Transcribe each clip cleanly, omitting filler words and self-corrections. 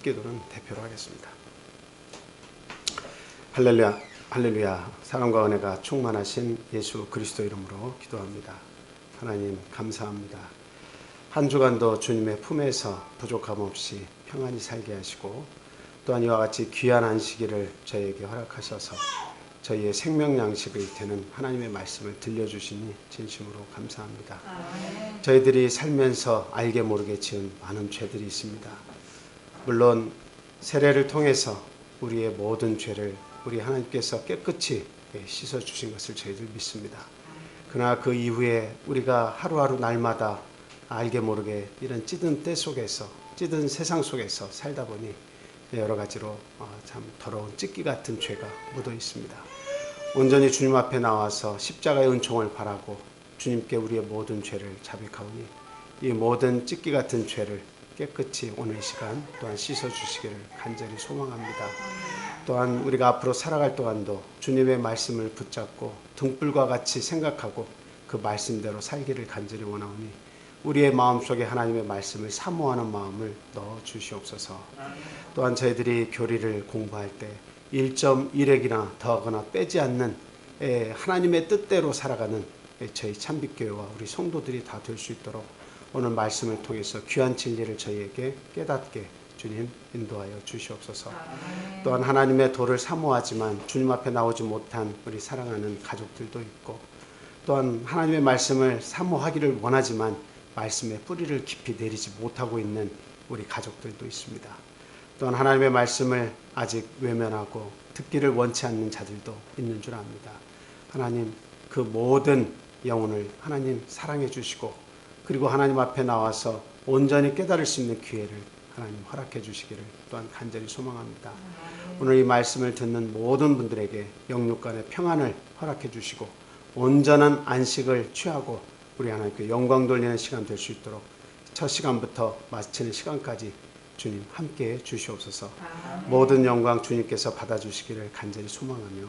첫 기도는 대표로 하겠습니다. 할렐루야, 할렐루야. 사랑과 은혜가 충만하신 예수 그리스도 이름으로 기도합니다. 하나님 감사합니다. 한 주간도 주님의 품에서 부족함 없이 평안히 살게 하시고 또한 이와 같이 귀한 안식일을 저희에게 허락하셔서 저희의 생명 양식이 되는 하나님의 말씀을 들려주시니 진심으로 감사합니다. 저희들이 살면서 알게 모르게 지은 많은 죄들이 있습니다. 물론 세례를 통해서 우리의 모든 죄를 우리 하나님께서 깨끗이 씻어주신 것을 저희들 믿습니다. 그러나 그 이후에 우리가 하루하루 날마다 알게 모르게 이런 찌든 때 속에서, 찌든 세상 속에서 살다 보니 여러 가지로 참 더러운 찢기 같은 죄가 묻어 있습니다. 온전히 주님 앞에 나와서 십자가의 은총을 바라고 주님께 우리의 모든 죄를 자백하오니 이 모든 찢기 같은 죄를 깨끗이 오늘 이 시간 또한 씻어주시기를 간절히 소망합니다. 또한 우리가 앞으로 살아갈 동안도 주님의 말씀을 붙잡고 등불과 같이 생각하고 그 말씀대로 살기를 간절히 원하오니 우리의 마음속에 하나님의 말씀을 사모하는 마음을 넣어주시옵소서. 또한 저희들이 교리를 공부할 때 1.1핵이나 더하거나 빼지 않는 하나님의 뜻대로 살아가는 저희 참빛교회와 우리 성도들이 다 될 수 있도록 오늘 말씀을 통해서 귀한 진리를 저희에게 깨닫게 주님 인도하여 주시옵소서. 또한 하나님의 도를 사모하지만 주님 앞에 나오지 못한 우리 사랑하는 가족들도 있고 또한 하나님의 말씀을 사모하기를 원하지만 말씀의 뿌리를 깊이 내리지 못하고 있는 우리 가족들도 있습니다. 또한 하나님의 말씀을 아직 외면하고 듣기를 원치 않는 자들도 있는 줄 압니다. 하나님 그 모든 영혼을 하나님 사랑해 주시고 그리고 하나님 앞에 나와서 온전히 깨달을 수 있는 기회를 하나님 허락해 주시기를 또한 간절히 소망합니다. 오늘 이 말씀을 듣는 모든 분들에게 영육간의 평안을 허락해 주시고 온전한 안식을 취하고 우리 하나님께 영광 돌리는 시간 될 수 있도록 첫 시간부터 마치는 시간까지 주님 함께해 주시옵소서. 모든 영광 주님께서 받아주시기를 간절히 소망하며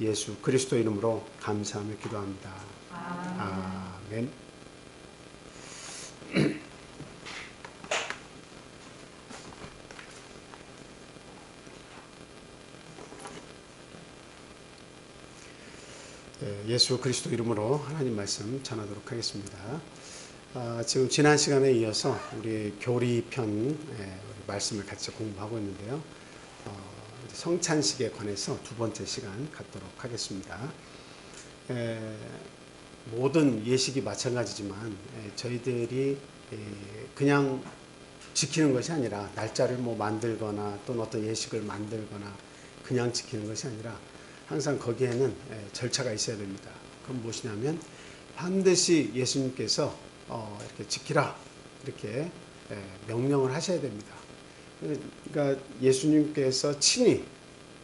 예수 그리스도 이름으로 감사하며 기도합니다. 아멘. 예수 그리스도 이름으로 하나님 말씀 전하도록 하겠습니다. 지금 지난 시간에 이어서 우리 교리편 우리 말씀을 같이 공부하고 있는데요. 성찬식에 관해서 두 번째 시간 갖도록 하겠습니다. 모든 예식이 마찬가지지만 저희들이 그냥 지키는 것이 아니라 날짜를 만들거나 또는 어떤 예식을 만들거나 그냥 지키는 것이 아니라 항상 거기에는 절차가 있어야 됩니다. 그건 무엇이냐면 반드시 예수님께서 이렇게 지키라 이렇게 명령을 하셔야 됩니다. 그러니까 예수님께서 친히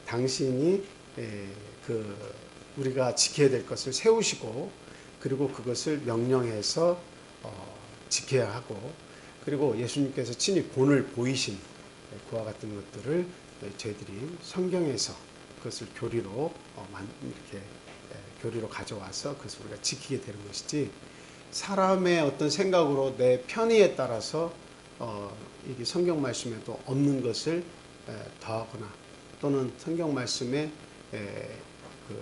당신이 우리가 지켜야 될 것을 세우시고 그리고 그것을 명령해서 지켜야 하고 그리고 예수님께서 친히 본을 보이신 그와 같은 것들을 저희들이 성경에서 그것을 교리로 이렇게 교리로 가져와서 그것을 우리가 지키게 되는 것이지 사람의 어떤 생각으로 내 편의에 따라서 이게 성경 말씀에도 없는 것을 더하거나 또는 성경 말씀에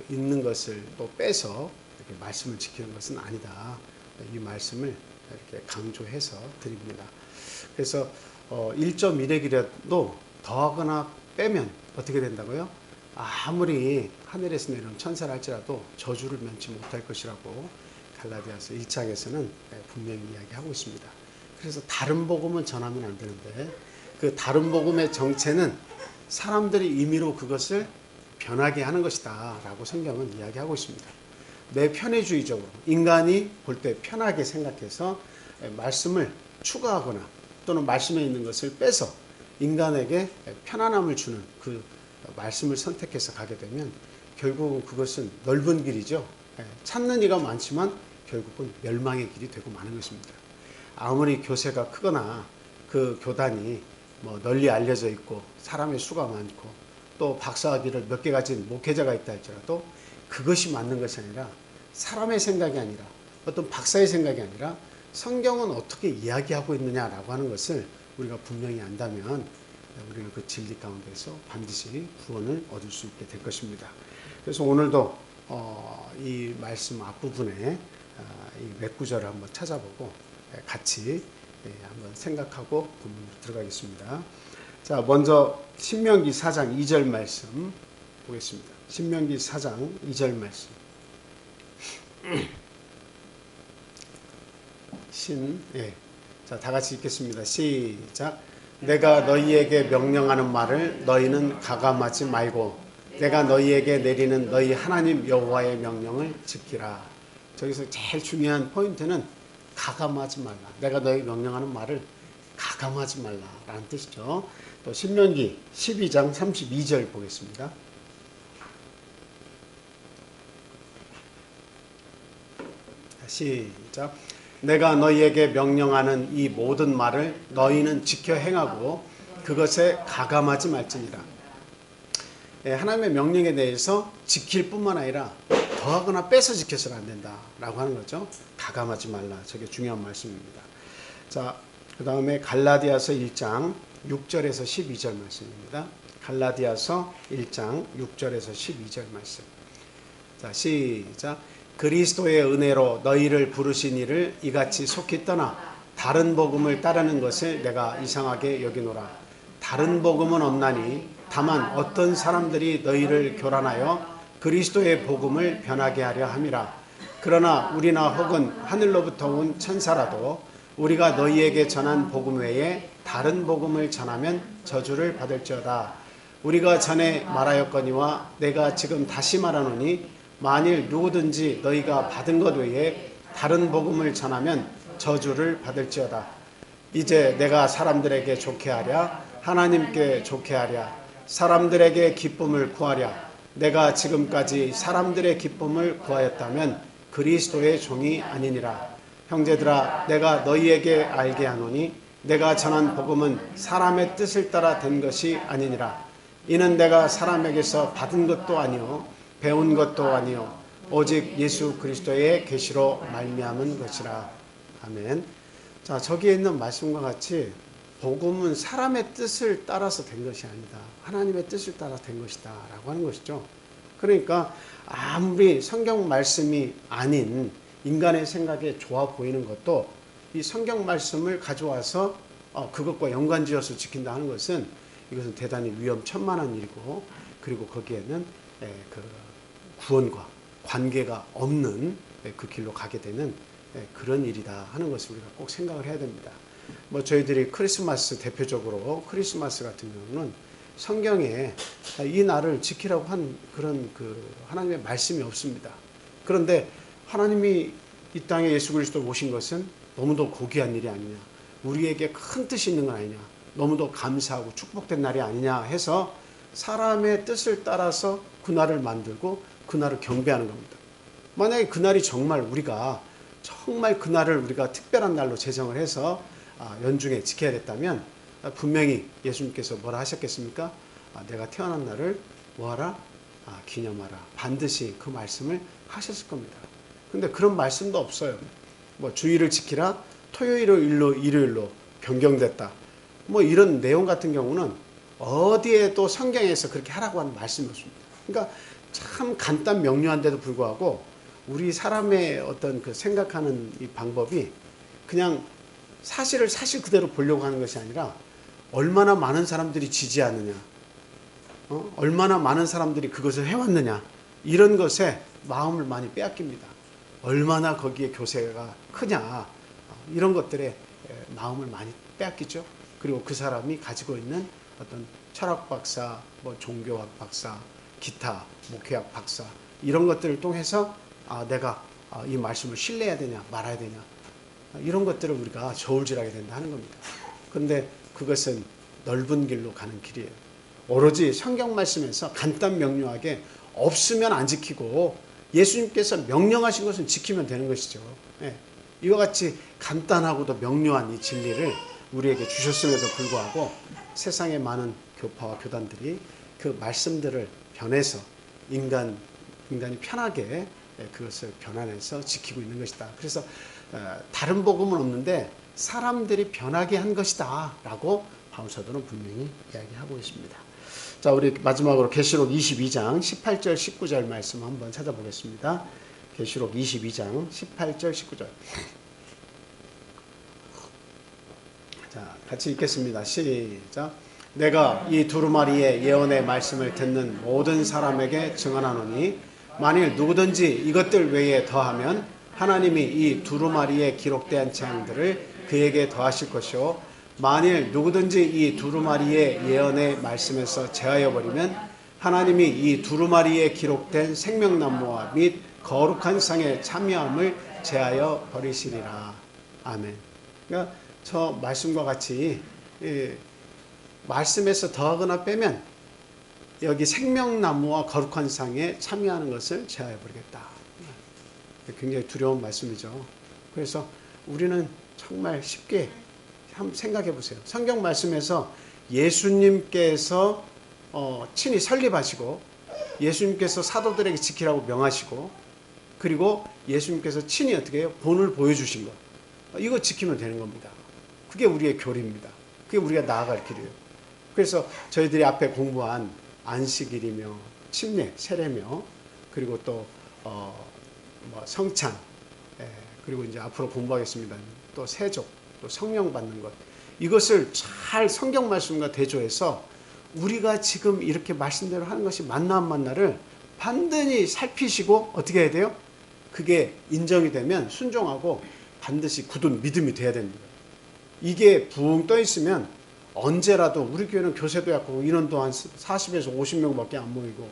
있는 것을 또 빼서 이렇게 말씀을 지키는 것은 아니다. 이 말씀을 이렇게 강조해서 드립니다. 그래서 1.1핵이라도 더하거나 빼면 어떻게 된다고요? 아무리 하늘에서 내려온 천사를 할지라도 저주를 면치 못할 것이라고 갈라디아서 1장에서는 분명히 이야기하고 있습니다. 그래서 다른 복음은 전하면 안 되는데 그 다른 복음의 정체는 사람들이 임의로 그것을 변하게 하는 것이다 라고 성경은 이야기하고 있습니다. 내 편의주의적으로 인간이 볼 때 편하게 생각해서 말씀을 추가하거나 또는 말씀에 있는 것을 빼서 인간에게 편안함을 주는 그 말씀을 선택해서 가게 되면 결국은 그것은 넓은 길이죠. 찾는 이가 많지만 결국은 멸망의 길이 되고 마는 것입니다. 아무리 교세가 크거나 그 교단이 널리 알려져 있고 사람의 수가 많고 또 박사학위를 몇 개 가진 목회자가 있다 할지라도 그것이 맞는 것이 아니라 사람의 생각이 아니라 어떤 박사의 생각이 아니라 성경은 어떻게 이야기하고 있느냐라고 하는 것을 우리가 분명히 안다면 우리는 그 진리 가운데서 반드시 구원을 얻을 수 있게 될 것입니다. 그래서 오늘도 이 말씀 앞부분에 이 몇 구절을 한번 찾아보고 같이 한번 생각하고 본문으로 들어가겠습니다. 자, 먼저 신명기 4장 2절 말씀 보겠습니다. 신명기 4장 2절 말씀. 자, 다 같이 읽겠습니다. 시작. 내가 너희에게 명령하는 말을 너희는 가감하지 말고 내가 너희에게 내리는 너희 하나님 여호와의 명령을 지키라. 저기서 제일 중요한 포인트는 가감하지 말라. 내가 너희 명령하는 말을 가감하지 말라라는 뜻이죠. 또 신명기 12장 32절 보겠습니다. 시작. 내가 너희에게 명령하는 이 모든 말을 너희는 지켜 행하고 그것에 가감하지 말지니라. 하나님의 명령에 대해서 지킬 뿐만 아니라 더하거나 뺏어 지켜서는 안 된다라고 하는 거죠. 가감하지 말라. 저게 중요한 말씀입니다. 자, 그 다음에 갈라디아서 1장 6절에서 12절 말씀입니다. 갈라디아서 1장 6절에서 12절 말씀. 자, 시작. 그리스도의 은혜로 너희를 부르신 이를 이같이 속히 떠나 다른 복음을 따르는 것을 내가 이상하게 여기노라. 다른 복음은 없나니 다만 어떤 사람들이 너희를 교란하여 그리스도의 복음을 변하게 하려 함이라. 그러나 우리나 혹은 하늘로부터 온 천사라도 우리가 너희에게 전한 복음 외에 다른 복음을 전하면 저주를 받을지어다. 우리가 전에 말하였거니와 내가 지금 다시 말하노니 만일 누구든지 너희가 받은 것 외에 다른 복음을 전하면 저주를 받을지어다. 이제 내가 사람들에게 좋게 하랴 하나님께 좋게 하랴 사람들에게 기쁨을 구하랴. 내가 지금까지 사람들의 기쁨을 구하였다면 그리스도의 종이 아니니라. 형제들아, 내가 너희에게 알게 하노니 내가 전한 복음은 사람의 뜻을 따라 된 것이 아니니라. 이는 내가 사람에게서 받은 것도 아니요 배운 것도 아니요 오직 예수 그리스도의 계시로 말미암은 것이라. 아멘. 자, 저기에 있는 말씀과 같이 복음은 사람의 뜻을 따라서 된 것이 아니다. 하나님의 뜻을 따라 된 것이다 라고 하는 것이죠. 그러니까 아무리 성경 말씀이 아닌 인간의 생각에 좋아 보이는 것도 이 성경 말씀을 가져와서 그것과 연관지어서 지킨다 하는 것은 이것은 대단히 위험천만한 일이고, 그리고 거기에는 그 구원과 관계가 없는 그 길로 가게 되는 그런 일이다 하는 것을 우리가 꼭 생각을 해야 됩니다. 뭐 저희들이 크리스마스, 대표적으로 크리스마스 같은 경우는 성경에 이 날을 지키라고 한 그런 그 하나님의 말씀이 없습니다. 그런데 하나님이 이 땅에 예수 그리스도 오신 것은 너무도 고귀한 일이 아니냐, 우리에게 큰 뜻이 있는 건 아니냐, 너무도 감사하고 축복된 날이 아니냐 해서 사람의 뜻을 따라서 그 날을 만들고 그 날을 경배하는 겁니다. 만약에 그 날이 정말 우리가 정말 그 날을 우리가 특별한 날로 제정을 해서 연중에 지켜야 됐다면 분명히 예수님께서 뭐라 하셨겠습니까? 내가 태어난 날을 뭐하라? 기념하라. 반드시 그 말씀을 하셨을 겁니다. 근데 그런 말씀도 없어요. 뭐 주일을 지키라, 토요일로 일요일로 변경됐다, 뭐 이런 내용 같은 경우는 어디에도 성경에서 그렇게 하라고 하는 말씀이 없습니다. 그러니까 참 간단 명료한데도 불구하고 우리 사람의 어떤 그 생각하는 이 방법이 그냥 사실을 사실 그대로 보려고 하는 것이 아니라 얼마나 많은 사람들이 지지하느냐, 얼마나 많은 사람들이 그것을 해왔느냐, 이런 것에 마음을 많이 빼앗깁니다. 얼마나 거기에 교세가 크냐, 이런 것들에 마음을 많이 빼앗기죠. 그리고 그 사람이 가지고 있는 어떤 철학 박사, 뭐 종교학 박사, 기타 목회학 박사, 이런 것들을 통해서 내가 이 말씀을 신뢰해야 되냐 말아야 되냐, 이런 것들을 우리가 저울질하게 된다 하는 겁니다. 그런데 그것은 넓은 길로 가는 길이에요. 오로지 성경 말씀에서 간단 명료하게 없으면 안 지키고 예수님께서 명령하신 것은 지키면 되는 것이죠. 이와 같이 간단하고도 명료한 이 진리를 우리에게 주셨음에도 불구하고 세상의 많은 교파와 교단들이 그 말씀들을 변해서 인간이 편하게 그것을 변환해서 지키고 있는 것이다. 그래서 다른 복음은 없는데 사람들이 변하게 한 것이다 라고 바울 사도는 분명히 이야기하고 있습니다. 자, 우리 마지막으로 계시록 22장 18절 19절 말씀 한번 찾아보겠습니다. 계시록 22장 18절 19절. 자, 같이 읽겠습니다. 시작. 내가 이 두루마리의 예언의 말씀을 듣는 모든 사람에게 증언하노니 만일 누구든지 이것들 외에 더하면 하나님이 이 두루마리에 기록된 재앙들을 그에게 더하실 것이요 만일 누구든지 이 두루마리의 예언의 말씀에서 제하여 버리면 하나님이 이 두루마리에 기록된 생명나무와 및 거룩한 상의 참여함을 제하여 버리시리라. 아멘. 그러니까 저 말씀과 같이 말씀에서 더하거나 빼면 여기 생명나무와 거룩한 상에 참여하는 것을 제하여 버리겠다. 굉장히 두려운 말씀이죠. 그래서 우리는 정말 쉽게 한번 생각해 보세요. 성경 말씀에서 예수님께서 친히 설립하시고 예수님께서 사도들에게 지키라고 명하시고 그리고 예수님께서 친히 어떻게 해요? 본을 보여주신 것. 이거 지키면 되는 겁니다. 그게 우리의 교리입니다. 그게 우리가 나아갈 길이에요. 그래서 저희들이 앞에 공부한 안식일이며 침례, 세례며 그리고 또 성찬 그리고 이제 앞으로 공부하겠습니다. 또 세족, 또 성령 받는 것 이것을 잘 성경 말씀과 대조해서 우리가 지금 이렇게 말씀대로 하는 것이 맞나 안 맞나를 반드시 살피시고 어떻게 해야 돼요? 그게 인정이 되면 순종하고 반드시 굳은 믿음이 돼야 됩니다. 이게 붕 떠 있으면 언제라도 우리 교회는 교세도 약하고 인원도 한 40에서 50명밖에 안 모이고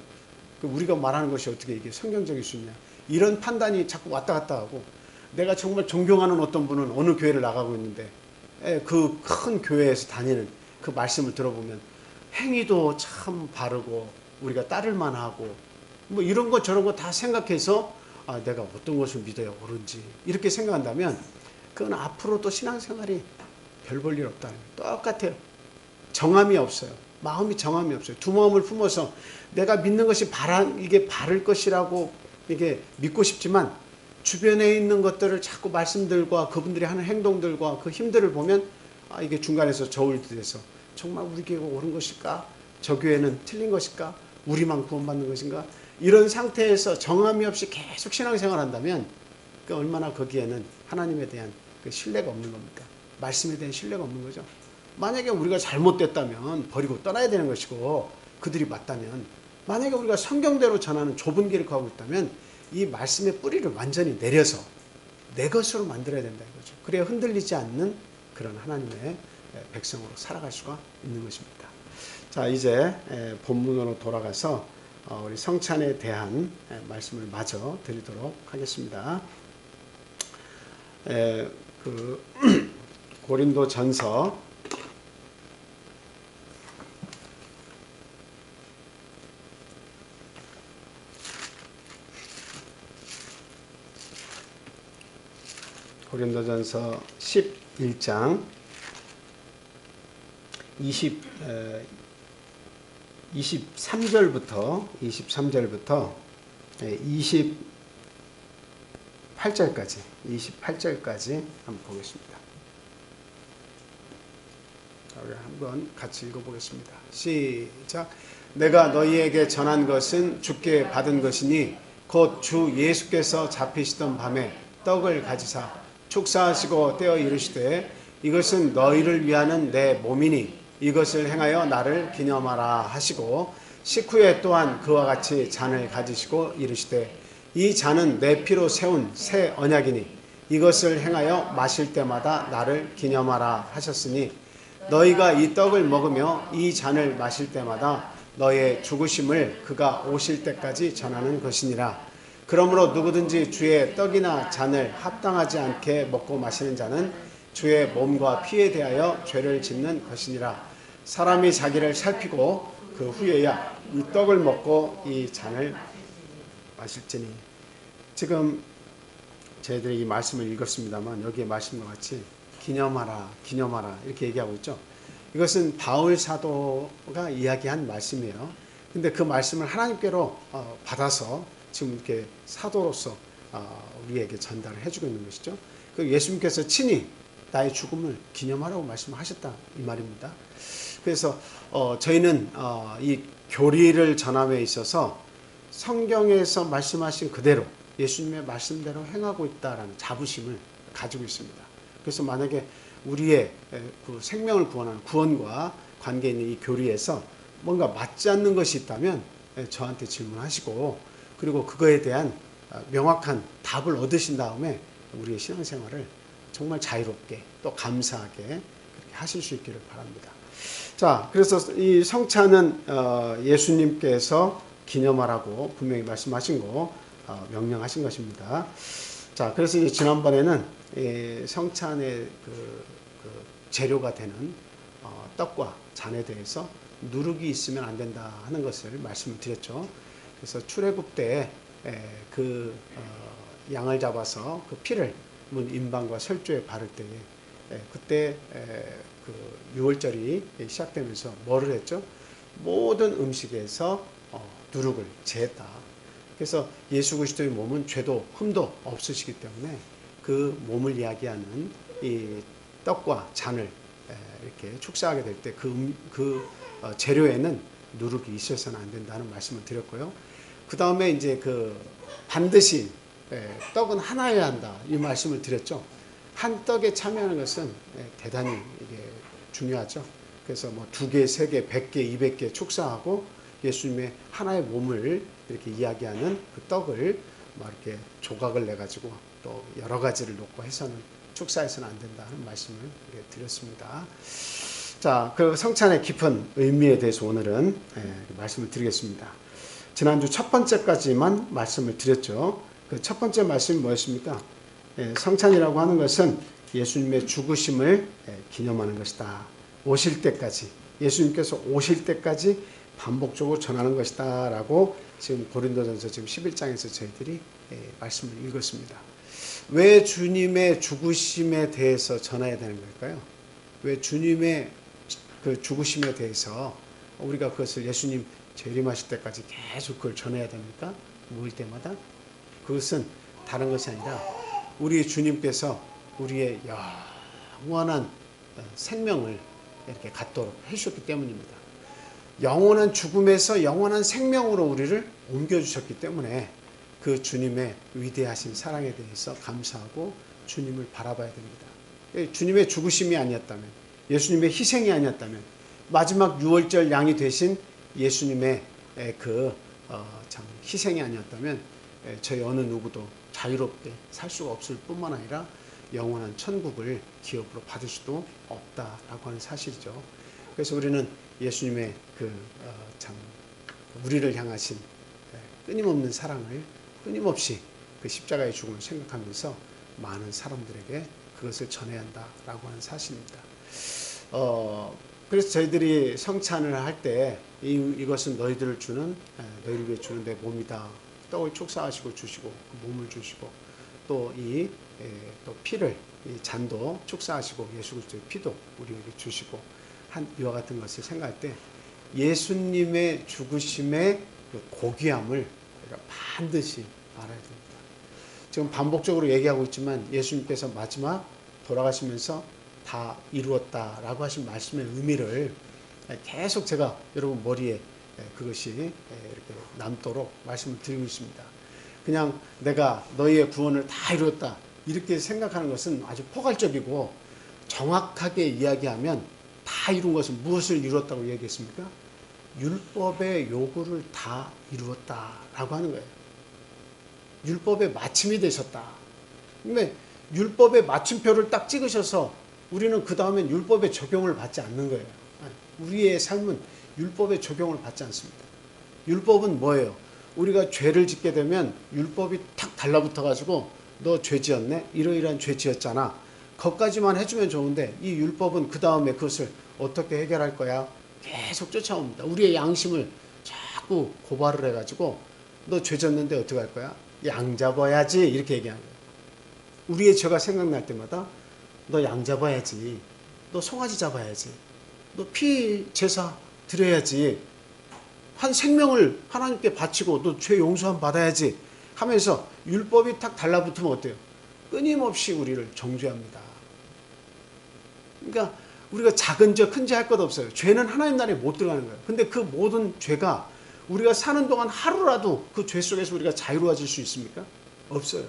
우리가 말하는 것이 어떻게 이게 성경적일 수 있냐 이런 판단이 자꾸 왔다 갔다 하고 내가 정말 존경하는 어떤 분은 어느 교회를 나가고 있는데 그 큰 교회에서 다니는 그 말씀을 들어보면 행위도 참 바르고 우리가 따를 만하고 뭐 이런 것 저런 거 다 생각해서 내가 어떤 것을 믿어야 옳은지 이렇게 생각한다면 그건 앞으로 또 신앙생활이 별 볼 일 없다는 거예요. 똑같아요. 정함이 없어요. 마음이 정함이 없어요. 두 마음을 품어서 내가 믿는 것이 이게 바를 것이라고 이게 믿고 싶지만 주변에 있는 것들을 자꾸 말씀들과 그분들이 하는 행동들과 그 힘들을 보면 이게 중간에서 저울돼서 정말 우리 교회가 옳은 것일까? 저 교회는 틀린 것일까? 우리만 구원받는 것인가? 이런 상태에서 정함이 없이 계속 신앙생활 한다면 얼마나 거기에는 하나님에 대한 그 신뢰가 없는 겁니까? 말씀에 대한 신뢰가 없는 거죠. 만약에 우리가 잘못됐다면 버리고 떠나야 되는 것이고 그들이 맞다면 만약에 우리가 성경대로 전하는 좁은 길을 가고 있다면 이 말씀의 뿌리를 완전히 내려서 내 것으로 만들어야 된다 이거죠. 그래야 흔들리지 않는 그런 하나님의 백성으로 살아갈 수가 있는 것입니다. 자, 이제 본문으로 돌아가서 우리 성찬에 대한 말씀을 마저 드리도록 하겠습니다. 고린도전서 11장 23절부터 28절까지 한번 보겠습니다. 우리 한번 같이 읽어보겠습니다. 시작. 내가 너희에게 전한 것은 주께 받은 것이니 곧 주 예수께서 잡히시던 밤에 떡을 가지사 축사하시고 떼어 이르시되 이것은 너희를 위하는 내 몸이니 이것을 행하여 나를 기념하라 하시고 식후에 또한 그와 같이 잔을 가지시고 이르시되 이 잔은 내 피로 세운 새 언약이니 이것을 행하여 마실 때마다 나를 기념하라 하셨으니 너희가 이 떡을 먹으며 이 잔을 마실 때마다 너의 죽으심을 그가 오실 때까지 전하는 것이니라. 그러므로 누구든지 주의 떡이나 잔을 합당하지 않게 먹고 마시는 자는 주의 몸과 피에 대하여 죄를 짓는 것이니라. 사람이 자기를 살피고 그 후에야 이 떡을 먹고 이 잔을 마실지니. 지금 저희들이 이 말씀을 읽었습니다만 여기에 말씀과 같이 기념하라 이렇게 얘기하고 있죠. 이것은 바울 사도가 이야기한 말씀이에요. 근데 그 말씀을 하나님께로 받아서 지금 이렇게 사도로서 우리에게 전달을 해주고 있는 것이죠. 그 예수님께서 친히 나의 죽음을 기념하라고 말씀하셨다 이 말입니다. 그래서 저희는 이 교리를 전함에 있어서 성경에서 말씀하신 그대로 예수님의 말씀대로 행하고 있다라는 자부심을 가지고 있습니다. 그래서 만약에 우리의 그 생명을 구원하는 구원과 관계 있는 이 교리에서 뭔가 맞지 않는 것이 있다면 저한테 질문하시고, 그리고 그거에 대한 명확한 답을 얻으신 다음에 우리의 신앙생활을 정말 자유롭게 또 감사하게 그렇게 하실 수 있기를 바랍니다. 자, 그래서 이 성찬은 예수님께서 기념하라고 분명히 말씀하신 거, 명령하신 것입니다. 자, 그래서 이제 지난번에는 성찬의 그 재료가 되는 떡과 잔에 대해서 누룩이 있으면 안 된다 하는 것을 말씀을 드렸죠. 그래서 출애굽 때 그 양을 잡아서 그 피를 문 임방과 설조에 바를 때에 그때 그 유월절이 시작되면서 뭐를 했죠? 모든 음식에서 누룩을 제했다. 그래서 예수 그리스도의 몸은 죄도 흠도 없으시기 때문에 그 몸을 이야기하는 이 떡과 잔을 이렇게 축사하게 될 때 그 재료에는 누룩이 있어서는 안 된다는 말씀을 드렸고요. 그 다음에 이제 그 반드시 떡은 하나여야 한다 이 말씀을 드렸죠. 한 떡에 참여하는 것은 대단히 이게 중요하죠. 그래서 뭐 2개, 3개, 100개, 200개 축사하고 예수님의 하나의 몸을 이렇게 이야기하는 그 떡을 막 이렇게 조각을 내 가지고 또 여러 가지를 놓고 해서는 축사해서는 안 된다 하는 말씀을 드렸습니다. 자, 그 성찬의 깊은 의미에 대해서 오늘은 말씀을 드리겠습니다. 지난주 첫 번째까지만 말씀을 드렸죠. 그 첫 번째 말씀이 뭐였습니까? 성찬이라고 하는 것은 예수님의 죽으심을 기념하는 것이다. 오실 때까지, 예수님께서 오실 때까지 반복적으로 전하는 것이다 라고 지금 고린도전서 지금 11장에서 저희들이 말씀을 읽었습니다. 왜 주님의 죽으심에 대해서 전해야 되는 걸까요? 왜 주님의 그 죽으심에 대해서 우리가 그것을 예수님 재림하실 때까지 계속 그걸 전해야 됩니까? 모일 때마다? 그것은 다른 것이 아니라 우리 주님께서 우리의 영원한 생명을 이렇게 갖도록 해주셨기 때문입니다. 영원한 죽음에서 영원한 생명으로 우리를 옮겨주셨기 때문에 그 주님의 위대하신 사랑에 대해서 감사하고 주님을 바라봐야 됩니다. 주님의 죽으심이 아니었다면, 예수님의 희생이 아니었다면, 마지막 유월절 양이 되신 예수님의 참 희생이 아니었다면 저희 어느 누구도 자유롭게 살 수가 없을 뿐만 아니라 영원한 천국을 기업으로 받을 수도 없다라고 하는 사실이죠. 그래서 우리는 예수님의 참 우리를 향하신 끊임없는 사랑을 끊임없이 그 십자가의 죽음을 생각하면서 많은 사람들에게 그것을 전해야 한다라고 하는 사실입니다. 그래서 저희들이 성찬을 할 때 이것은 너희를 위해 주는 내 몸이다. 떡을 축사하시고 주시고 그 몸을 주시고 또 또 피를 이 잔도 축사하시고 예수 그리스도의 피도 우리에게 주시고 한 이와 같은 것을 생각할 때 예수님의 죽으심의 그 고귀함을 우리가 반드시 알아야 됩니다. 지금 반복적으로 얘기하고 있지만 예수님께서 마지막 돌아가시면서 다 이루었다라고 하신 말씀의 의미를 계속 제가 여러분 머리에 그것이 이렇게 남도록 말씀을 드리고 있습니다. 그냥 내가 너희의 구원을 다 이루었다 이렇게 생각하는 것은 아주 포괄적이고, 정확하게 이야기하면 다 이룬 것은 무엇을 이루었다고 얘기했습니까? 율법의 요구를 다 이루었다라고 하는 거예요. 율법의 마침이 되셨다. 근데 율법의 마침표를 딱 찍으셔서 우리는 그 다음엔 율법의 적용을 받지 않는 거예요. 우리의 삶은 율법의 적용을 받지 않습니다. 율법은 뭐예요? 우리가 죄를 짓게 되면 율법이 탁 달라붙어 가지고 너 죄 지었네? 이러이러한 죄 지었잖아. 거기까지만 해주면 좋은데 이 율법은 그 다음에 그것을 어떻게 해결할 거야? 계속 쫓아옵니다. 우리의 양심을 자꾸 고발을 해가지고 너 죄 졌는데 어떻게 할 거야? 양 잡아야지 이렇게 얘기하는 거예요. 우리의 죄가 생각날 때마다 너 양 잡아야지, 너 송아지 잡아야지, 너 피 제사 드려야지, 한 생명을 하나님께 바치고 너 죄 용서함 받아야지 하면서 율법이 탁 달라붙으면 어때요? 끊임없이 우리를 정죄합니다. 그러니까 우리가 작은 죄, 큰 죄 할 것 없어요. 죄는 하나님 나라에 못 들어가는 거예요. 근데 그 모든 죄가 우리가 사는 동안 하루라도 그 죄 속에서 우리가 자유로워질 수 있습니까? 없어요.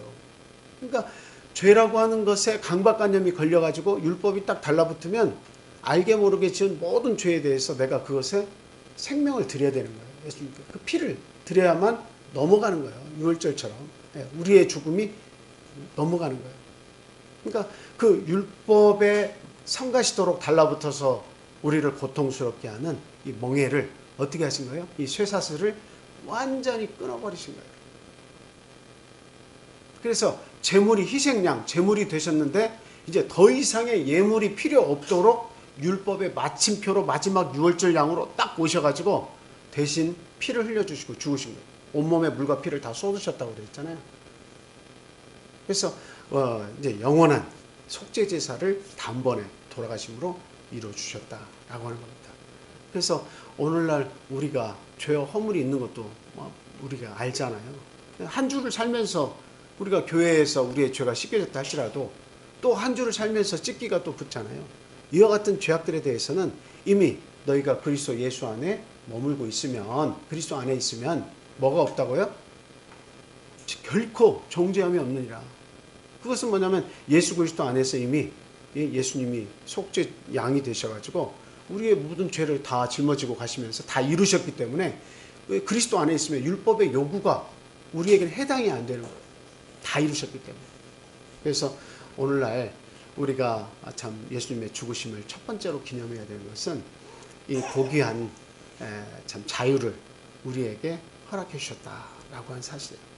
그러니까 죄라고 하는 것에 강박관념이 걸려가지고 율법이 딱 달라붙으면 알게 모르게 지은 모든 죄에 대해서 내가 그것에 생명을 드려야 되는 거예요. 예수님께 그 피를 드려야만 넘어가는 거예요. 유월절처럼 우리의 죽음이 넘어가는 거예요. 그러니까 그 율법에 성가시도록 달라붙어서 우리를 고통스럽게 하는 이 멍에를 어떻게 하신 거예요? 이 쇠사슬을 완전히 끊어버리신 거예요. 그래서 제물이 희생양, 제물이 되셨는데 이제 더 이상의 예물이 필요 없도록 율법의 마침표로 마지막 유월절 양으로 딱 오셔가지고 대신 피를 흘려주시고 죽으신 거예요. 온몸에 물과 피를 다 쏟으셨다고 그랬잖아요. 그래서 이제 영원한 속죄 제사를 단번에 돌아가심으로 이루어 주셨다라고 하는 겁니다. 그래서 오늘날 우리가 죄와 허물이 있는 것도 우리가 알잖아요. 한 주를 살면서 우리가 교회에서 우리의 죄가 씻겨졌다 할지라도 또 한 주를 살면서 찢기가 또 붙잖아요. 이와 같은 죄악들에 대해서는 이미 너희가 그리스도 예수 안에 머물고 있으면, 그리스도 안에 있으면 뭐가 없다고요? 결코 정죄함이 없느니라. 그것은 뭐냐면 예수 그리스도 안에서 이미 예수님이 속죄 양이 되셔가지고 우리의 모든 죄를 다 짊어지고 가시면서 다 이루셨기 때문에 그리스도 안에 있으면 율법의 요구가 우리에게는 해당이 안 되는 거예요. 다 이루셨기 때문에. 그래서 오늘날 우리가 참 예수님의 죽으심을 첫 번째로 기념해야 되는 것은 이 고귀한 참 자유를 우리에게 허락해 주셨다라고 하는 사실이에요.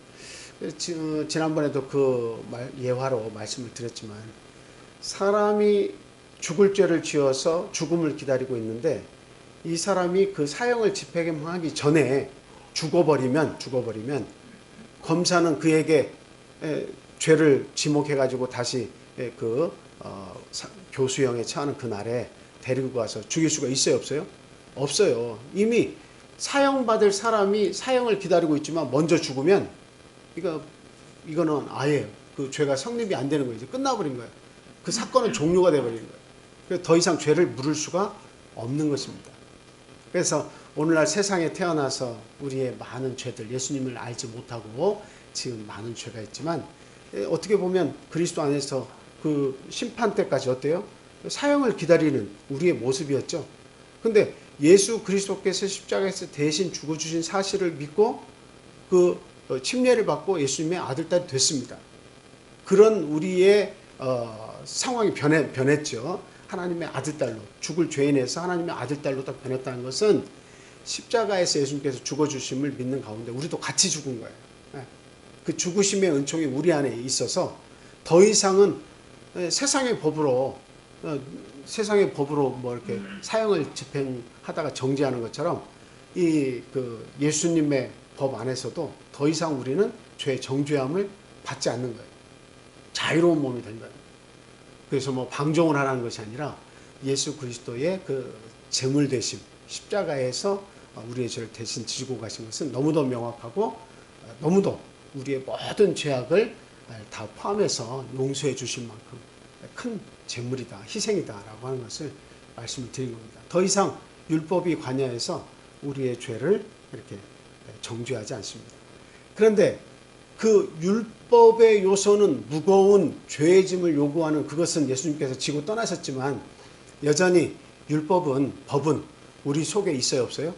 지난번에도 그 예화로 말씀을 드렸지만 사람이 죽을 죄를 지어서 죽음을 기다리고 있는데 이 사람이 그 사형을 집행하기 전에 죽어버리면 검사는 그에게 죄를 지목해가지고 다시 그 교수형에 처하는 그날에 데리고 가서 죽일 수가 있어요, 없어요? 없어요. 이미 사형받을 사람이 사형을 기다리고 있지만 먼저 죽으면 이거는 아예 그 죄가 성립이 안 되는 거예요. 이제 끝나버린 거예요. 그 사건은 종료가 돼버리는 거예요. 그래서 더 이상 죄를 물을 수가 없는 것입니다. 그래서 오늘날 세상에 태어나서 우리의 많은 죄들, 예수님을 알지 못하고 지금 많은 죄가 있지만 어떻게 보면 그리스도 안에서 그 심판 때까지 어때요? 사형을 기다리는 우리의 모습이었죠. 근데 예수 그리스도께서 십자가에서 대신 죽어주신 사실을 믿고 그 침례를 받고 예수님의 아들, 딸이 됐습니다. 그런 우리의 상황이 변했죠. 하나님의 아들, 딸로, 죽을 죄인에서 하나님의 아들, 딸로 딱 변했다는 것은 십자가에서 예수님께서 죽어주심을 믿는 가운데 우리도 같이 죽은 거예요. 그 죽으심의 은총이 우리 안에 있어서 더 이상은 세상의 법으로 뭐 이렇게 사형을 집행하다가 정지하는 것처럼 그 예수님의 법 안에서도 더 이상 우리는 죄의 정죄함을 받지 않는 거예요. 자유로운 몸이 된 거예요. 그래서 뭐 방종을 하라는 것이 아니라 예수 그리스도의 그 제물 대심, 십자가에서 우리의 죄를 대신 지고 가신 것은 너무도 명확하고 너무도 우리의 모든 죄악을 다 포함해서 용서해 주실 만큼 큰 제물이다, 희생이다라고 하는 것을 말씀을 드린 겁니다. 더 이상 율법이 관여해서 우리의 죄를 이렇게 정죄하지 않습니다. 그런데 그 율법의 요소는 무거운 죄의 짐을 요구하는 그것은 예수님께서 지고 떠나셨지만 여전히 법은 우리 속에 있어요, 없어요?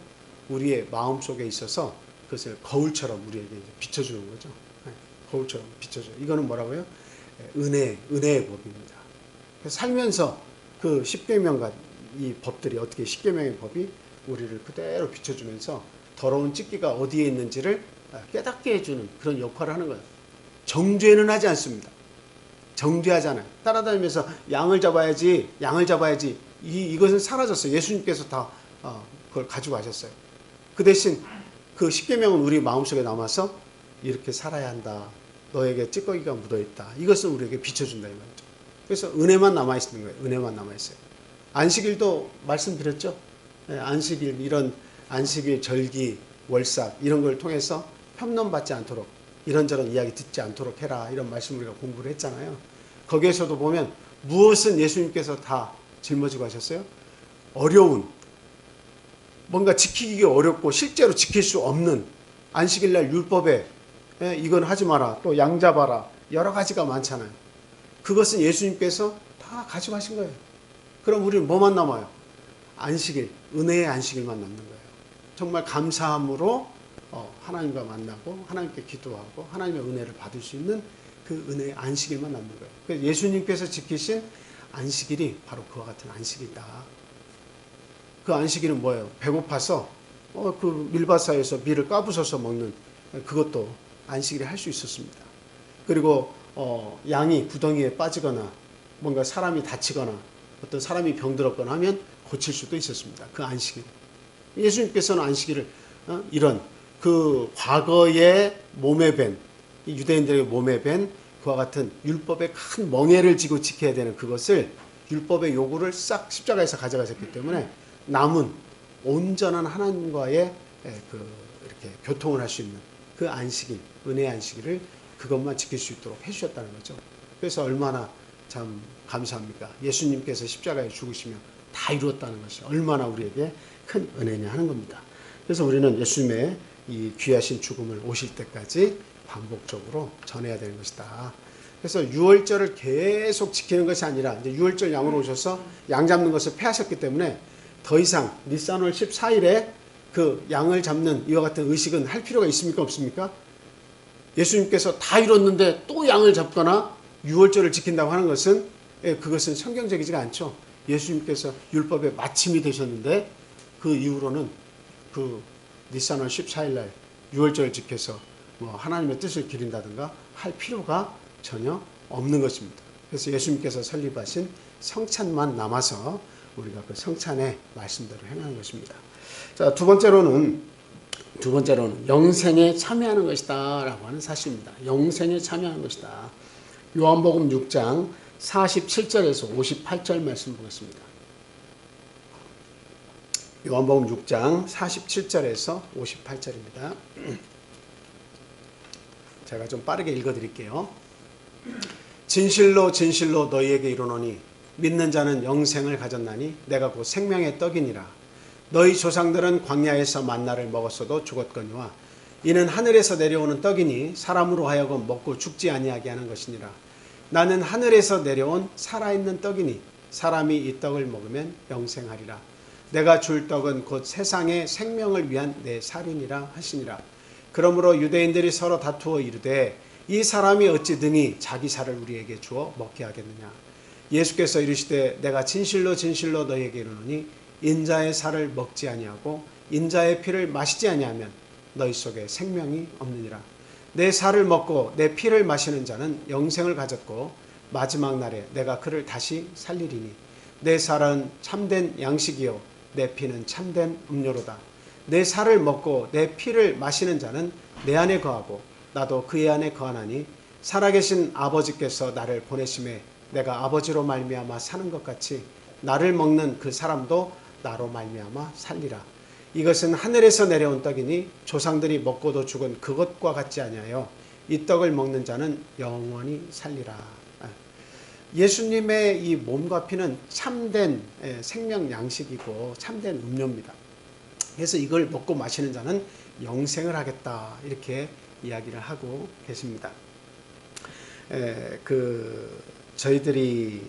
우리의 마음 속에 있어서 그것을 거울처럼 우리에게 비춰주는 거죠. 거울처럼 비춰줘요. 이거는 뭐라고요? 은혜의 법입니다. 그래서 살면서 그 십계명과 이 법들이 어떻게 십계명의 법이 우리를 그대로 비춰주면서 더러운 찢기가 어디에 있는지를 깨닫게 해주는 그런 역할을 하는 거예요. 정죄는 하지 않습니다. 정죄하잖아요. 따라다니면서 양을 잡아야지. 이것은 사라졌어요. 예수님께서 다 그걸 가지고 가셨어요. 그 대신 그 십계명은 우리 마음속에 남아서 이렇게 살아야 한다. 너에게 찌꺼기가 묻어있다. 이것은 우리에게 비춰준다 이 말이죠. 그래서 은혜만 남아있는 거예요. 은혜만 남아있어요. 안식일도 말씀드렸죠. 안식일, 이런 안식일, 절기, 월삭 이런 걸 통해서 편론받지 않도록 이런저런 이야기 듣지 않도록 해라. 이런 말씀을 우리가 공부를 했잖아요. 거기에서도 보면 무엇은 예수님께서 다 짊어지고 하셨어요? 어려운, 뭔가 지키기 어렵고 실제로 지킬 수 없는 안식일날 율법에 이건 하지 마라, 또 양 잡아라, 여러 가지가 많잖아요. 그것은 예수님께서 다 가져가신 거예요. 그럼 우리는 뭐만 남아요? 안식일, 은혜의 안식일만 남는 거예요. 정말 감사함으로 하나님과 만나고 하나님께 기도하고 하나님의 은혜를 받을 수 있는 그 은혜의 안식일만 남는 거예요. 그래서 예수님께서 지키신 안식일이 바로 그와 같은 안식이다. 그 안식일은 뭐예요? 배고파서 그 밀밭사이에서 밀을 까부숴서 먹는 그것도 안식일에 할 수 있었습니다. 그리고 양이 구덩이에 빠지거나 뭔가 사람이 다치거나 어떤 사람이 병들었거나 하면 고칠 수도 있었습니다. 그 안식일. 예수님께서는 안식일을 이런 그 과거의 몸에 밴, 유대인들의 몸에 밴 그와 같은 율법의 큰 멍에를 지고 지켜야 되는 그것을 율법의 요구를 싹 십자가에서 가져가셨기 때문에 남은 온전한 하나님과의 이렇게 교통을 할 수 있는 그 안식일, 은혜의 안식일을 그것만 지킬 수 있도록 해주셨다는 거죠. 그래서 얼마나 참 감사합니까? 예수님께서 십자가에 죽으시며 다 이루었다는 것이 얼마나 우리에게 큰 은혜냐 하는 겁니다. 그래서 우리는 예수님의 이 귀하신 죽음을 오실 때까지 반복적으로 전해야 되는 것이다. 그래서 유월절을 계속 지키는 것이 아니라 이제 유월절 양으로 오셔서 양 잡는 것을 폐하셨기 때문에 더 이상 니산월 14일에 그 양을 잡는 이와 같은 의식은 할 필요가 있습니까? 없습니까? 예수님께서 다 이뤘는데 또 양을 잡거나 유월절을 지킨다고 하는 것은 그것은 성경적이지가 않죠. 예수님께서 율법의 마침이 되셨는데 그 이후로는 그 니산월 14일 날 유월절을 지켜서 뭐 하나님의 뜻을 기린다든가 할 필요가 전혀 없는 것입니다. 그래서 예수님께서 설립하신 성찬만 남아서 우리가 그 성찬의 말씀대로 행하는 것입니다. 자, 두 번째로는 영생에 참여하는 것이다 라고 하는 사실입니다. 영생에 참여하는 것이다. 요한복음 6장 47절에서 58절 말씀 보겠습니다. 요한복음 6장 47절에서 58절입니다. 제가 좀 빠르게 읽어드릴게요. 진실로 진실로 너희에게 이르노니 믿는 자는 영생을 가졌나니 내가 곧 생명의 떡이니라. 너희 조상들은 광야에서 만나를 먹었어도 죽었거니와 이는 하늘에서 내려오는 떡이니 사람으로 하여금 먹고 죽지 아니하게 하는 것이니라. 나는 하늘에서 내려온 살아있는 떡이니 사람이 이 떡을 먹으면 영생하리라. 내가 줄 떡은 곧 세상의 생명을 위한 내 살이니라 하시니라. 그러므로 유대인들이 서로 다투어 이르되 이 사람이 어찌 능히 자기 살을 우리에게 주어 먹게 하겠느냐. 예수께서 이르시되 내가 진실로 진실로 너희에게 이르노니 인자의 살을 먹지 아니하고 인자의 피를 마시지 아니하면 너희 속에 생명이 없느니라. 내 살을 먹고 내 피를 마시는 자는 영생을 가졌고 마지막 날에 내가 그를 다시 살리리니 내 살은 참된 양식이요 내 피는 참된 음료로다. 내 살을 먹고 내 피를 마시는 자는 내 안에 거하고 나도 그의 안에 거하나니 살아계신 아버지께서 나를 보내심에 내가 아버지로 말미암아 사는 것 같이 나를 먹는 그 사람도 나로 말미암아 살리라. 이것은 하늘에서 내려온 떡이니 조상들이 먹고도 죽은 그것과 같지 아니하여 이 떡을 먹는 자는 영원히 살리라. 예수님의 이 몸과 피는 참된 생명 양식이고 참된 음료입니다. 그래서 이걸 먹고 마시는 자는 영생을 하겠다 이렇게 이야기를 하고 계십니다. 저희들이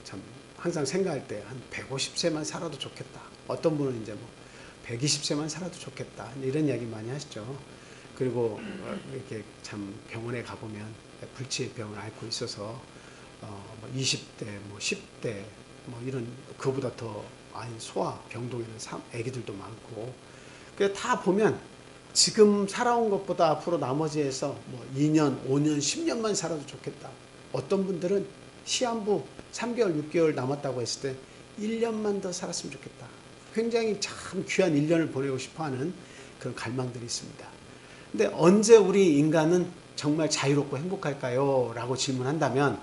참 항상 생각할 때 한 150세만 살아도 좋겠다. 어떤 분은 이제 뭐 120세만 살아도 좋겠다. 이런 이야기 많이 하시죠. 그리고 이렇게 참 병원에 가보면 불치의 병을 앓고 있어서 20대, 뭐 10대, 뭐 이런 그보다 더 아닌 소아 병동에는 아기들도 많고. 그 다 보면 지금 살아온 것보다 앞으로 나머지에서 뭐 2년, 5년, 10년만 살아도 좋겠다. 어떤 분들은 시한부 3개월, 6개월 남았다고 했을 때 1년만 더 살았으면 좋겠다. 굉장히 참 귀한 1년을 보내고 싶어하는 그런 갈망들이 있습니다. 근데 언제 우리 인간은 정말 자유롭고 행복할까요? 라고 질문한다면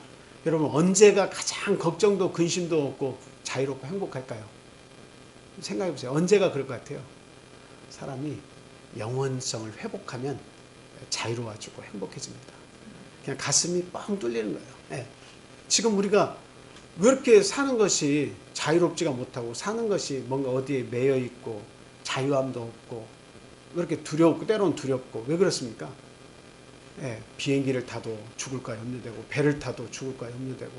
여러분 언제가 가장 걱정도 근심도 없고 자유롭고 행복할까요? 생각해 보세요. 언제가 그럴 것 같아요? 사람이 영원성을 회복하면 자유로워지고 행복해집니다. 그냥 가슴이 뻥 뚫리는 거예요. 네. 지금 우리가 왜 이렇게 사는 것이 자유롭지가 못하고 사는 것이 뭔가 어디에 매여 있고 자유함도 없고 왜 이렇게 두렵고 때로는 두렵고 왜 그렇습니까? 예, 비행기를 타도 죽을까 염려되고 배를 타도 죽을까 염려되고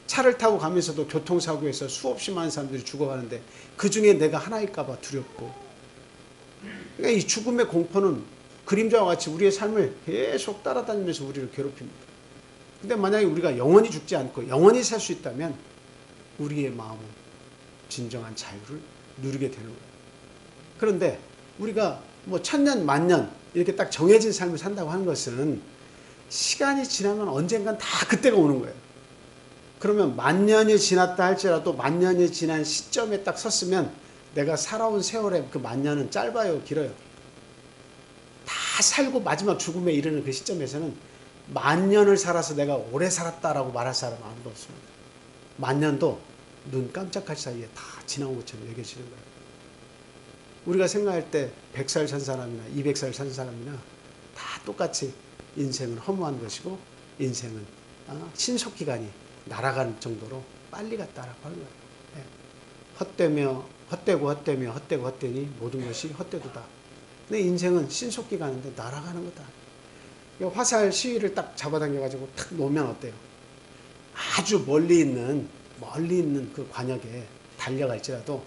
차를 타고 가면서도 교통사고에서 수없이 많은 사람들이 죽어가는데 그 중에 내가 하나일까 봐 두렵고 그러니까 이 죽음의 공포는 그림자와 같이 우리의 삶을 계속 따라다니면서 우리를 괴롭힙니다. 근데 만약에 우리가 영원히 죽지 않고 영원히 살 수 있다면 우리의 마음은 진정한 자유를 누리게 되는 거예요. 그런데 우리가 뭐 천년 만년 이렇게 딱 정해진 삶을 산다고 하는 것은 시간이 지나면 언젠간 다 그때가 오는 거예요. 그러면 만년이 지났다 할지라도 만년이 지난 시점에 딱 섰으면 내가 살아온 세월의 그 만년은 짧아요, 길어요? 다 살고 마지막 죽음에 이르는 그 시점에서는 만년을 살아서 내가 오래 살았다라고 말할 사람은 아무도 없습니다. 만년도 눈 깜짝할 사이에 다 지나온 것처럼 여겨지는 거예요. 우리가 생각할 때 100살 산 사람이나 200살 산 사람이나 다 똑같이 인생은 허무한 것이고 인생은 신속기간이 날아가는 정도로 빨리 갔다라고 하는 거예요. 헛되고 헛되니 모든 것이 헛되도다. 내 인생은 신속기간인데 날아가는 거다. 화살 시위를 딱 잡아당겨가지고 탁 놓으면 어때요? 아주 멀리 있는 그 관역에 달려갈지라도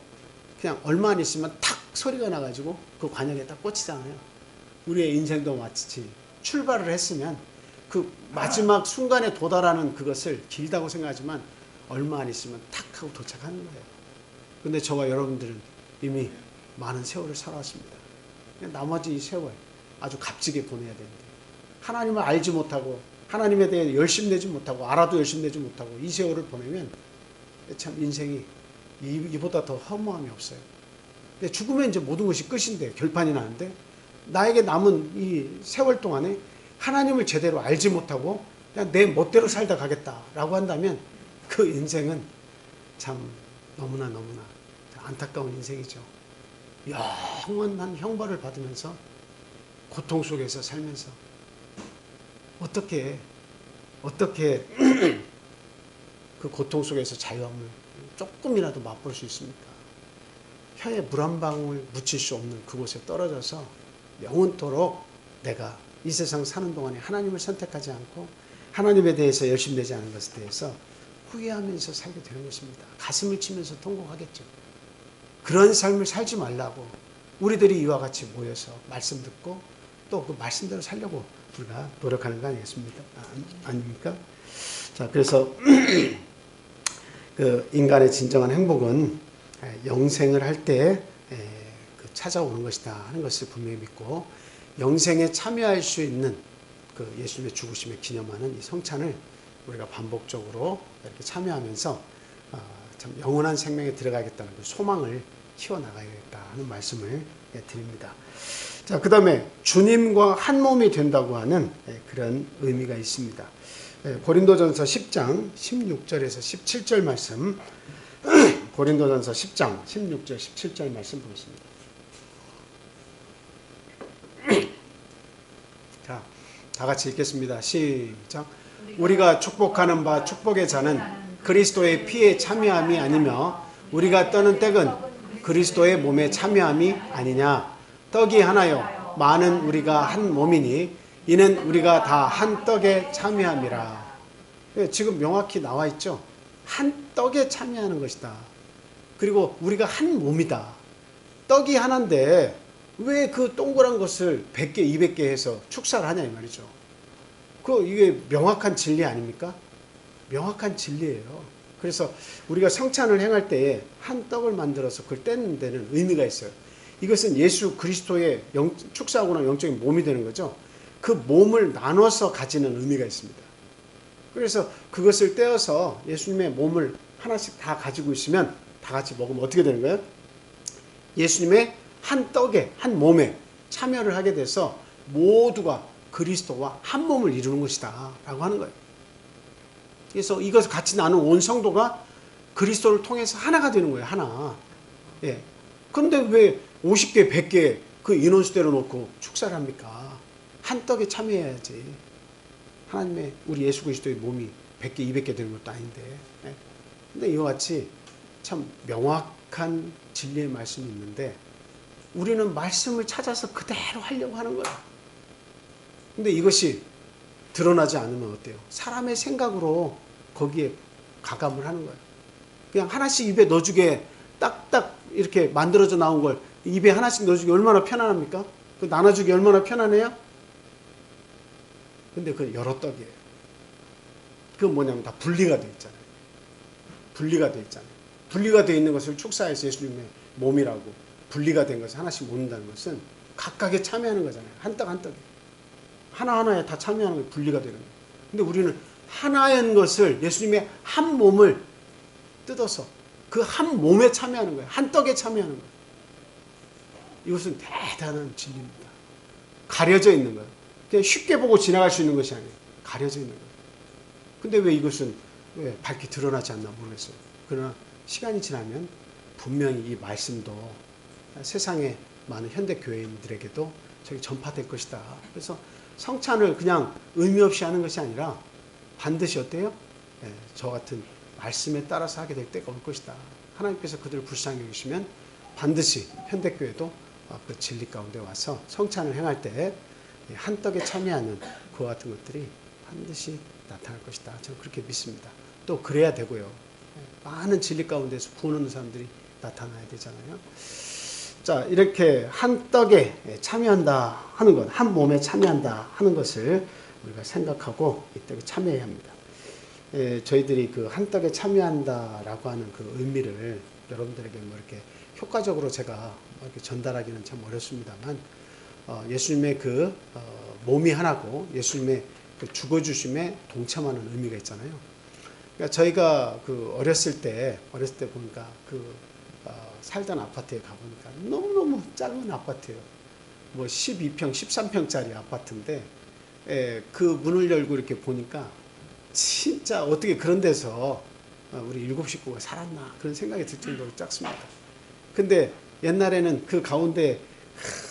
그냥 얼마 안 있으면 탁 소리가 나가지고 그 관역에 딱 꽂히잖아요. 우리의 인생도 마치 출발을 했으면 그 마지막 순간에 도달하는 그것을 길다고 생각하지만 얼마 안 있으면 탁 하고 도착하는 거예요. 근데 저와 여러분들은 이미 많은 세월을 살아왔습니다. 나머지 이 세월 아주 값지게 보내야 되는데 하나님을 알지 못하고 하나님에 대해 열심 내지 못하고 알아도 열심 내지 못하고 이 세월을 보내면 참 인생이 이보다 더 허무함이 없어요. 근데 죽으면 이제 모든 것이 끝인데 결판이 나는데 나에게 남은 이 세월 동안에 하나님을 제대로 알지 못하고 그냥 내 멋대로 살다 가겠다라고 한다면 그 인생은 참 너무나 안타까운 인생이죠. 영원한 형벌을 받으면서 고통 속에서 살면서 어떻게 그 고통 속에서 자유함을 조금이라도 맛볼 수 있습니까? 혀에 물 한 방울 묻힐 수 없는 그곳에 떨어져서 영원토록 내가 이 세상 사는 동안에 하나님을 선택하지 않고 하나님에 대해서 열심히 내지 않은 것에 대해서 후회하면서 살게 되는 것입니다. 가슴을 치면서 통곡하겠죠. 그런 삶을 살지 말라고 우리들이 이와 같이 모여서 말씀 듣고 또 그 말씀대로 살려고 우리가 노력하는 거 아니겠습니까? 아닙니까? 자, 그래서 그 인간의 진정한 행복은 영생을 할 때 찾아오는 것이다 하는 것을 분명히 믿고 영생에 참여할 수 있는 그 예수님의 죽으심을 기념하는 이 성찬을 우리가 반복적으로 이렇게 참여하면서 참 영원한 생명에 들어가겠다는 그 소망을 키워나가야겠다 하는 말씀을 드립니다. 자, 그 다음에 주님과 한 몸이 된다고 하는 그런 의미가 있습니다. 고린도전서 10장 16절에서 17절 말씀 고린도전서 10장 16절 17절 말씀 보겠습니다. 자, 다 같이 읽겠습니다. 시작. 우리가 축복하는 바 축복의 자는 그리스도의 피에 참여함이 아니며 우리가 떠는 떡은 그리스도의 몸에 참여함이 아니냐. 떡이 하나요 많은 우리가 한 몸이니 이는 우리가 다 한 떡에 참여함이라. 지금 명확히 나와 있죠. 한 떡에 참여하는 것이다. 그리고 우리가 한 몸이다. 떡이 하나인데 왜 그 동그란 것을 100개, 200개 해서 축사를 하냐 이 말이죠. 이게 명확한 진리 아닙니까? 명확한 진리예요. 그래서 우리가 성찬을 행할 때에 한 떡을 만들어서 그걸 떼는 데는 의미가 있어요. 이것은 예수 그리스도의 축사하고는 영적인 몸이 되는 거죠. 그 몸을 나눠서 가지는 의미가 있습니다. 그래서 그것을 떼어서 예수님의 몸을 하나씩 다 가지고 있으면 다 같이 먹으면 어떻게 되는 거예요? 예수님의 한 떡에, 한 몸에 참여를 하게 돼서 모두가 그리스도와 한 몸을 이루는 것이다 라고 하는 거예요. 그래서 이것을 같이 나눈 온 성도가 그리스도를 통해서 하나가 되는 거예요. 하나. 예. 그런데 왜 50개, 100개 그 인원수대로 놓고 축사를 합니까? 한 떡에 참여해야지. 하나님의 우리 예수 그리스도의 몸이 100개, 200개 되는 것도 아닌데. 예. 근데 이와 같이 참 명확한 진리의 말씀이 있는데 우리는 말씀을 찾아서 그대로 하려고 하는 거예요. 근데 이것이 드러나지 않으면 어때요? 사람의 생각으로 거기에 가감을 하는 거예요. 그냥 하나씩 입에 넣어주게 딱딱 이렇게 만들어져 나온 걸 입에 하나씩 넣어주기 얼마나 편안합니까? 그 나눠주기 얼마나 편안해요? 근데 그 여러 떡이에요. 그건 뭐냐면 다 분리가 되어 있잖아요. 분리가 되어 있잖아요. 분리가 되어 있는 것을 축사해서 예수님의 몸이라고 분리가 된 것을 하나씩 모는다는 것은 각각에 참여하는 거잖아요. 한 떡 한 떡에. 하나하나에 다 참여하는 게 분리가 되는 거예요. 근데 우리는 하나인 것을 예수님의 한 몸을 뜯어서 그 한 몸에 참여하는 거예요. 한 떡에 참여하는 거예요. 이것은 대단한 진리입니다. 가려져 있는 거예요. 그냥 쉽게 보고 지나갈 수 있는 것이 아니에요. 가려져 있는 거예요. 근데 왜 이것은 왜 밝게 드러나지 않나 모르겠어요. 그러나 시간이 지나면 분명히 이 말씀도 세상의 많은 현대 교회인들에게도 저기 전파될 것이다. 그래서 성찬을 그냥 의미 없이 하는 것이 아니라 반드시 어때요? 예, 저 같은 말씀에 따라서 하게 될 때가 올 것이다. 하나님께서 그들을 불쌍히 여기시면 반드시 현대 교회도 그 진리 가운데 와서 성찬을 행할 때 한 떡에 참여하는 그와 같은 것들이 반드시 나타날 것이다. 저는 그렇게 믿습니다. 또 그래야 되고요. 많은 진리 가운데서 구원 얻는 사람들이 나타나야 되잖아요. 자, 이렇게 한 떡에 참여한다 하는 것, 한 몸에 참여한다 하는 것을 우리가 생각하고 이 떡에 참여해야 합니다. 저희들이 그 한 떡에 참여한다라고 하는 그 의미를 여러분들에게 뭐 이렇게 효과적으로 제가 이렇게 전달하기는 참 어렵습니다만, 예수님의 그 몸이 하나고 예수님의 그 죽어주심에 동참하는 의미가 있잖아요. 그러니까 저희가 그 어렸을 때 보니까 그 살던 아파트에 가보니까 너무너무 작은 아파트예요. 뭐 12평, 13평짜리 아파트인데, 그 문을 열고 이렇게 보니까 진짜 어떻게 그런 데서 우리 7 식구가 살았나 그런 생각이 들 정도로 작습니다. 근데 옛날에는 그 가운데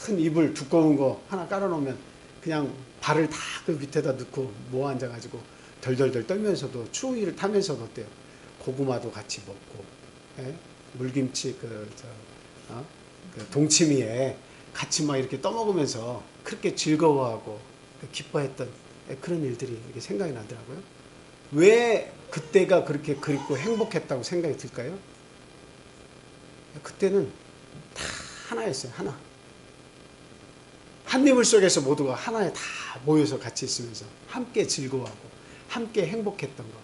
큰 이불 두꺼운 거 하나 깔아놓으면 그냥 발을 다 그 밑에다 넣고 모아 앉아가지고 덜덜덜 떨면서도 추위를 타면서도 어때요? 고구마도 같이 먹고, 물김치 그 동치미에 같이 막 이렇게 떠먹으면서 그렇게 즐거워하고 기뻐했던 그런 일들이 이렇게 생각이 나더라고요. 왜 그때가 그렇게 그립고 행복했다고 생각이 들까요? 그때는 다 하나였어요. 하나. 한 이불 속에서 모두가 하나에 다 모여서 같이 있으면서 함께 즐거워하고 함께 행복했던 것.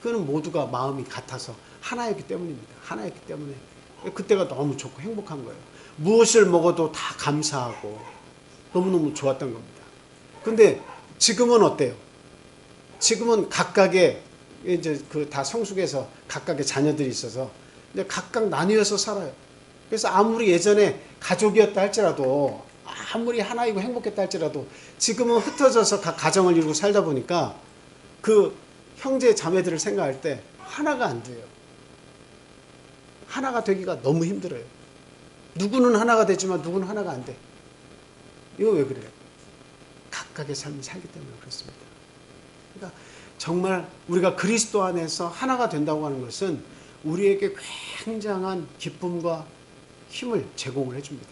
그는 모두가 마음이 같아서 하나였기 때문입니다. 하나였기 때문에 그때가 너무 좋고 행복한 거예요. 무엇을 먹어도 다 감사하고 너무너무 좋았던 겁니다. 근데 지금은 어때요? 지금은 각각의 이제 그 다 성숙해서 각각의 자녀들이 있어서 이제 각각 나뉘어서 살아요. 그래서 아무리 예전에 가족이었다 할지라도, 아무리 하나이고 행복했다 할지라도 지금은 흩어져서 각 가정을 이루고 살다 보니까 그 형제 자매들을 생각할 때 하나가 안 돼요. 하나가 되기가 너무 힘들어요. 누구는 하나가 되지만 누구는 하나가 안 돼. 이거 왜 그래요? 각각의 삶을 살기 때문에 그렇습니다. 그러니까 정말 우리가 그리스도 안에서 하나가 된다고 하는 것은 우리에게 굉장한 기쁨과 힘을 제공을 해줍니다.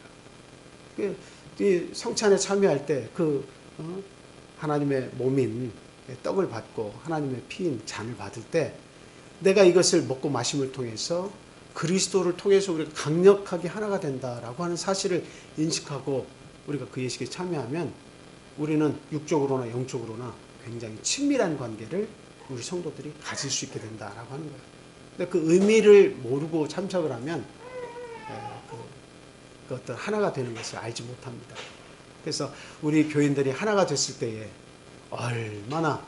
이 성찬에 참여할 때 그 하나님의 몸인 떡을 받고 하나님의 피인 잔을 받을 때 내가 이것을 먹고 마심을 통해서 그리스도를 통해서 우리가 강력하게 하나가 된다라고 하는 사실을 인식하고 우리가 그 예식에 참여하면 우리는 육적으로나 영적으로나 굉장히 친밀한 관계를 우리 성도들이 가질 수 있게 된다라고 하는 거예요. 근데 그 의미를 모르고 참석을 하면 그 어떤 하나가 되는 것을 알지 못합니다. 그래서 우리 교인들이 하나가 됐을 때에 얼마나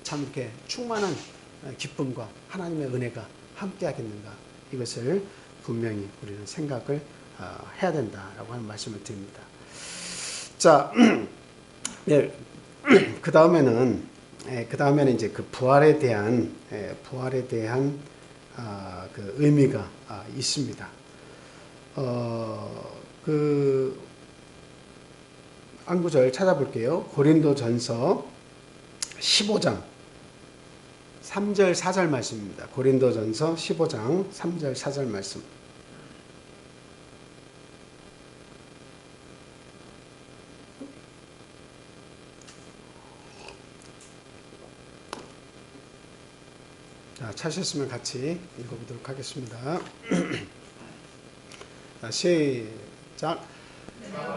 참 이렇게 충만한 기쁨과 하나님의 은혜가 함께 하겠는가, 이것을 분명히 우리는 생각을 해야 된다라고 하는 말씀을 드립니다. 자, 네, 그 다음에는 이제 그 부활에 대한 그 의미가 있습니다. 그 한 구절 찾아볼게요. 고린도전서 15장 3절 4절 말씀입니다. 고린도전서 15장 3절 4절 말씀. 자, 찾으셨으면 같이 읽어보도록 하겠습니다. 시작.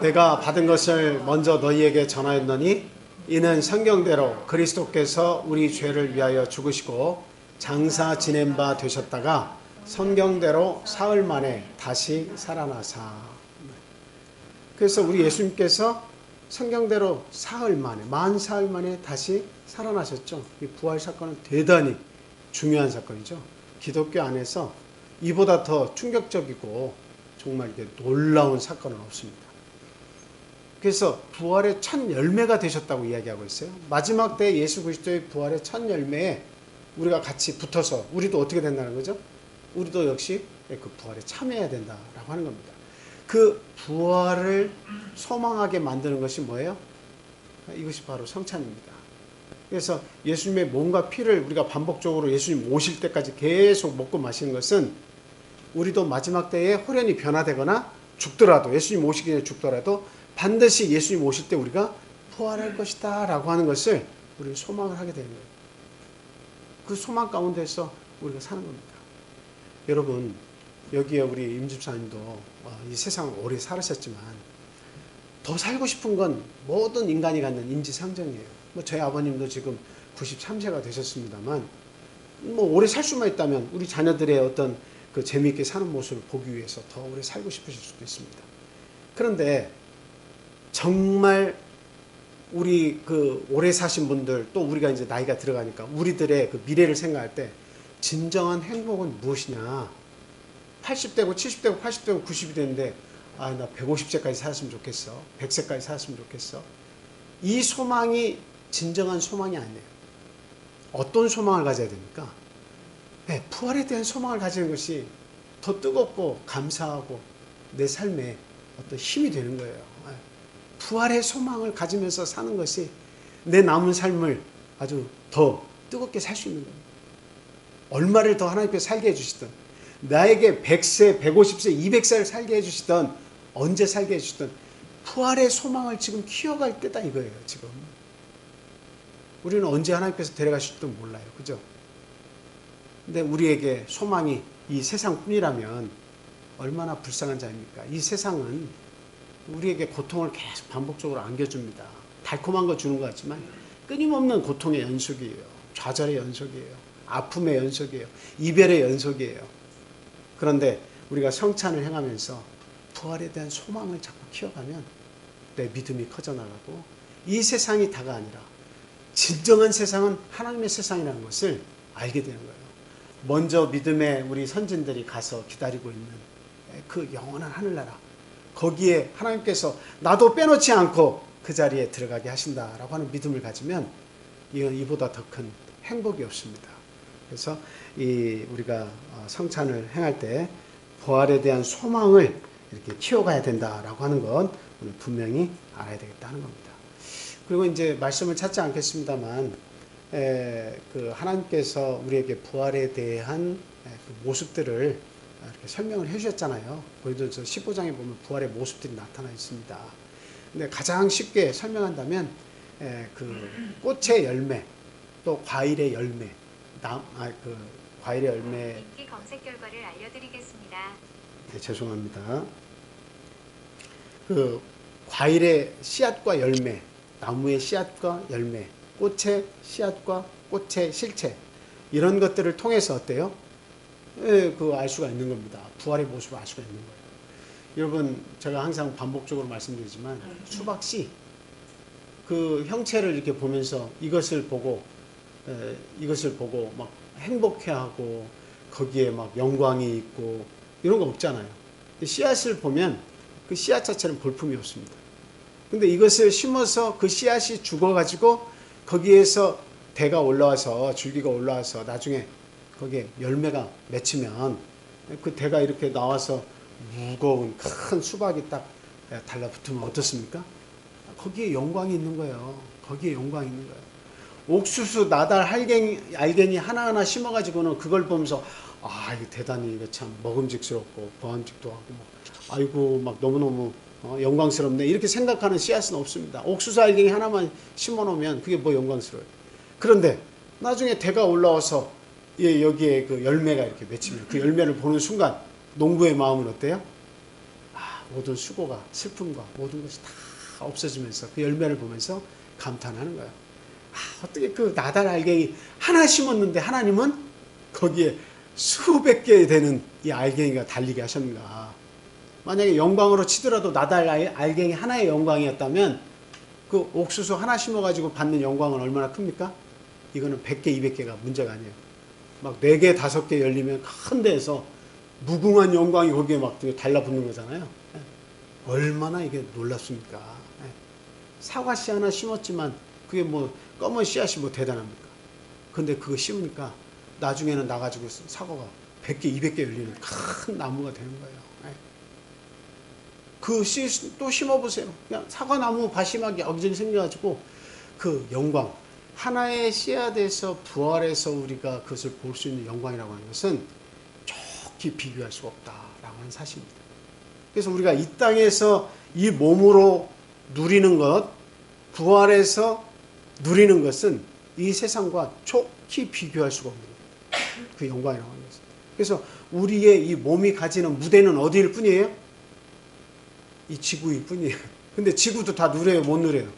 내가 받은 것을 먼저 너희에게 전하였노니 이는 성경대로 그리스도께서 우리 죄를 위하여 죽으시고 장사 지낸 바 되셨다가 성경대로 사흘 만에 다시 살아나사. 그래서 우리 예수님께서 성경대로 사흘 만에, 만 사흘 만에 다시 살아나셨죠. 이 부활 사건은 대단히 중요한 사건이죠. 기독교 안에서 이보다 더 충격적이고 정말 이게 놀라운 사건은 없습니다. 그래서 부활의 첫 열매가 되셨다고 이야기하고 있어요. 마지막 때 예수 그리스도의 부활의 첫 열매에 우리가 같이 붙어서 우리도 어떻게 된다는 거죠? 우리도 역시 그 부활에 참여해야 된다라고 하는 겁니다. 그 부활을 소망하게 만드는 것이 뭐예요? 이것이 바로 성찬입니다. 그래서 예수님의 몸과 피를 우리가 반복적으로 예수님 오실 때까지 계속 먹고 마시는 것은 우리도 마지막 때에 홀연히 변화되거나 죽더라도, 예수님 오시기 전에 죽더라도 반드시 예수님 오실 때 우리가 부활할 것이다 라고 하는 것을 우리는 소망을 하게 되는 거예요. 그 소망 가운데서 우리가 사는 겁니다. 여러분, 여기에 우리 임 집사님도 이 세상을 오래 살으셨지만 더 살고 싶은 건 모든 인간이 갖는 인지상정이에요. 저희 아버님도 지금 93세가 되셨습니다만 오래 살 수만 있다면 우리 자녀들의 어떤 그 재미있게 사는 모습을 보기 위해서 더 오래 살고 싶으실 수도 있습니다. 그런데 정말 우리 그 오래 사신 분들, 또 우리가 이제 나이가 들어가니까 우리들의 그 미래를 생각할 때 진정한 행복은 무엇이냐? 80대고 70대고 80대고 90이 되는데 나 150세까지 살았으면 좋겠어. 100세까지 살았으면 좋겠어. 이 소망이 진정한 소망이 아니에요. 어떤 소망을 가져야 됩니까? 네, 부활에 대한 소망을 가지는 것이 더 뜨겁고 감사하고 내 삶에 어떤 힘이 되는 거예요. 부활의 소망을 가지면서 사는 것이 내 남은 삶을 아주 더 뜨겁게 살 수 있는 겁니다. 얼마를 더 하나님께서 살게 해주시든, 나에게 100세, 150세, 200세를 살게 해주시든, 언제 살게 해주시든 부활의 소망을 지금 키워갈 때다 이거예요. 지금 우리는 언제 하나님께서 데려가실지도 몰라요. 그죠? 근데 우리에게 소망이 이 세상뿐이라면 얼마나 불쌍한 자입니까? 이 세상은 우리에게 고통을 계속 반복적으로 안겨줍니다. 달콤한 거 주는 것 같지만 끊임없는 고통의 연속이에요. 좌절의 연속이에요. 아픔의 연속이에요. 이별의 연속이에요. 그런데 우리가 성찬을 행하면서 부활에 대한 소망을 자꾸 키워가면 내 믿음이 커져나가고 이 세상이 다가 아니라 진정한 세상은 하나님의 세상이라는 것을 알게 되는 거예요. 먼저 믿음의 우리 선진들이 가서 기다리고 있는 그 영원한 하늘나라, 거기에 하나님께서 나도 빼놓지 않고 그 자리에 들어가게 하신다라고 하는 믿음을 가지면 이건 이보다 더 큰 행복이 없습니다. 그래서 우리가 성찬을 행할 때 부활에 대한 소망을 이렇게 키워가야 된다라고 하는 건 오늘 분명히 알아야 되겠다는 겁니다. 그리고 이제 말씀을 찾지 않겠습니다만 그 하나님께서 우리에게 부활에 대한 그 모습들을 이렇게 설명을 해주셨잖아요. 고린도전서 15장에 보면 부활의 모습들이 나타나 있습니다. 근데 가장 쉽게 설명한다면 그 꽃의 열매, 또 과일의 열매, 그 과일의 열매. 인기 검색 결과를 알려드리겠습니다. 네, 죄송합니다. 그 과일의 씨앗과 열매, 나무의 씨앗과 열매, 꽃의 씨앗과 꽃의 실체, 이런 것들을 통해서 어때요? 그 알 수가 있는 겁니다. 부활의 모습을 알 수가 있는 거예요. 여러분, 제가 항상 반복적으로 말씀드리지만 수박씨 그 형체를 이렇게 보면서 이것을 보고 막 행복해하고 거기에 막 영광이 있고 이런 거 없잖아요. 씨앗을 보면 그 씨앗 자체는 볼품이 없습니다. 근데 이것을 심어서 그 씨앗이 죽어가지고 거기에서 대가 올라와서 줄기가 올라와서 나중에 거기에 열매가 맺히면 그 대가 이렇게 나와서 무거운 큰 수박이 딱 달라붙으면 어떻습니까? 거기에 영광이 있는 거예요. 거기에 영광이 있는 거예요. 옥수수, 나달, 알갱이 하나하나 심어가지고는 그걸 보면서 아, 이거 대단히 이거 참 먹음직스럽고 보암직도 하고 뭐, 아이고 막 너무너무 영광스럽네 이렇게 생각하는 씨앗은 없습니다. 옥수수 알갱이 하나만 심어놓으면 그게 뭐 영광스러워요. 그런데 나중에 대가 올라와서 여기에 그 열매가 이렇게 맺히면 그 열매를 보는 순간 농부의 마음은 어때요? 아, 모든 수고가 슬픔과 모든 것이 다 없어지면서 그 열매를 보면서 감탄하는 거예요. 아, 어떻게 그 나달 알갱이 하나 심었는데 하나님은 거기에 수백 개 되는 이 알갱이가 달리게 하셨는가. 만약에 영광으로 치더라도 나달 알갱이 하나의 영광이었다면 그 옥수수 하나 심어가지고 받는 영광은 얼마나 큽니까? 이거는 100개, 200개가 문제가 아니에요. 막 4개, 5개 열리면 큰 데에서 무궁한 영광이 거기에 막 달라붙는 거잖아요. 얼마나 이게 놀랍습니까? 사과씨 하나 심었지만 그게 뭐 검은 씨앗이 뭐 대단합니까? 근데 그거 심으니까 나중에는 나가지고 사과가 100개, 200개 열리는 큰 나무가 되는 거예요. 그 씨 또 심어보세요. 그냥 사과나무 바심하게 여기저기 생겨가지고 그 영광, 하나의 씨앗에서 부활해서 우리가 그것을 볼 수 있는 영광이라고 하는 것은 좋게 비교할 수가 없다라고 하는 사실입니다. 그래서 우리가 이 땅에서 이 몸으로 누리는 것, 부활해서 누리는 것은 이 세상과 좋게 비교할 수가 없는 겁니다. 그 영광이라고 하는 것은. 그래서 우리의 이 몸이 가지는 무대는 어디일 뿐이에요? 이 지구일 뿐이에요. 근데 지구도 다 누려요, 못 누려요?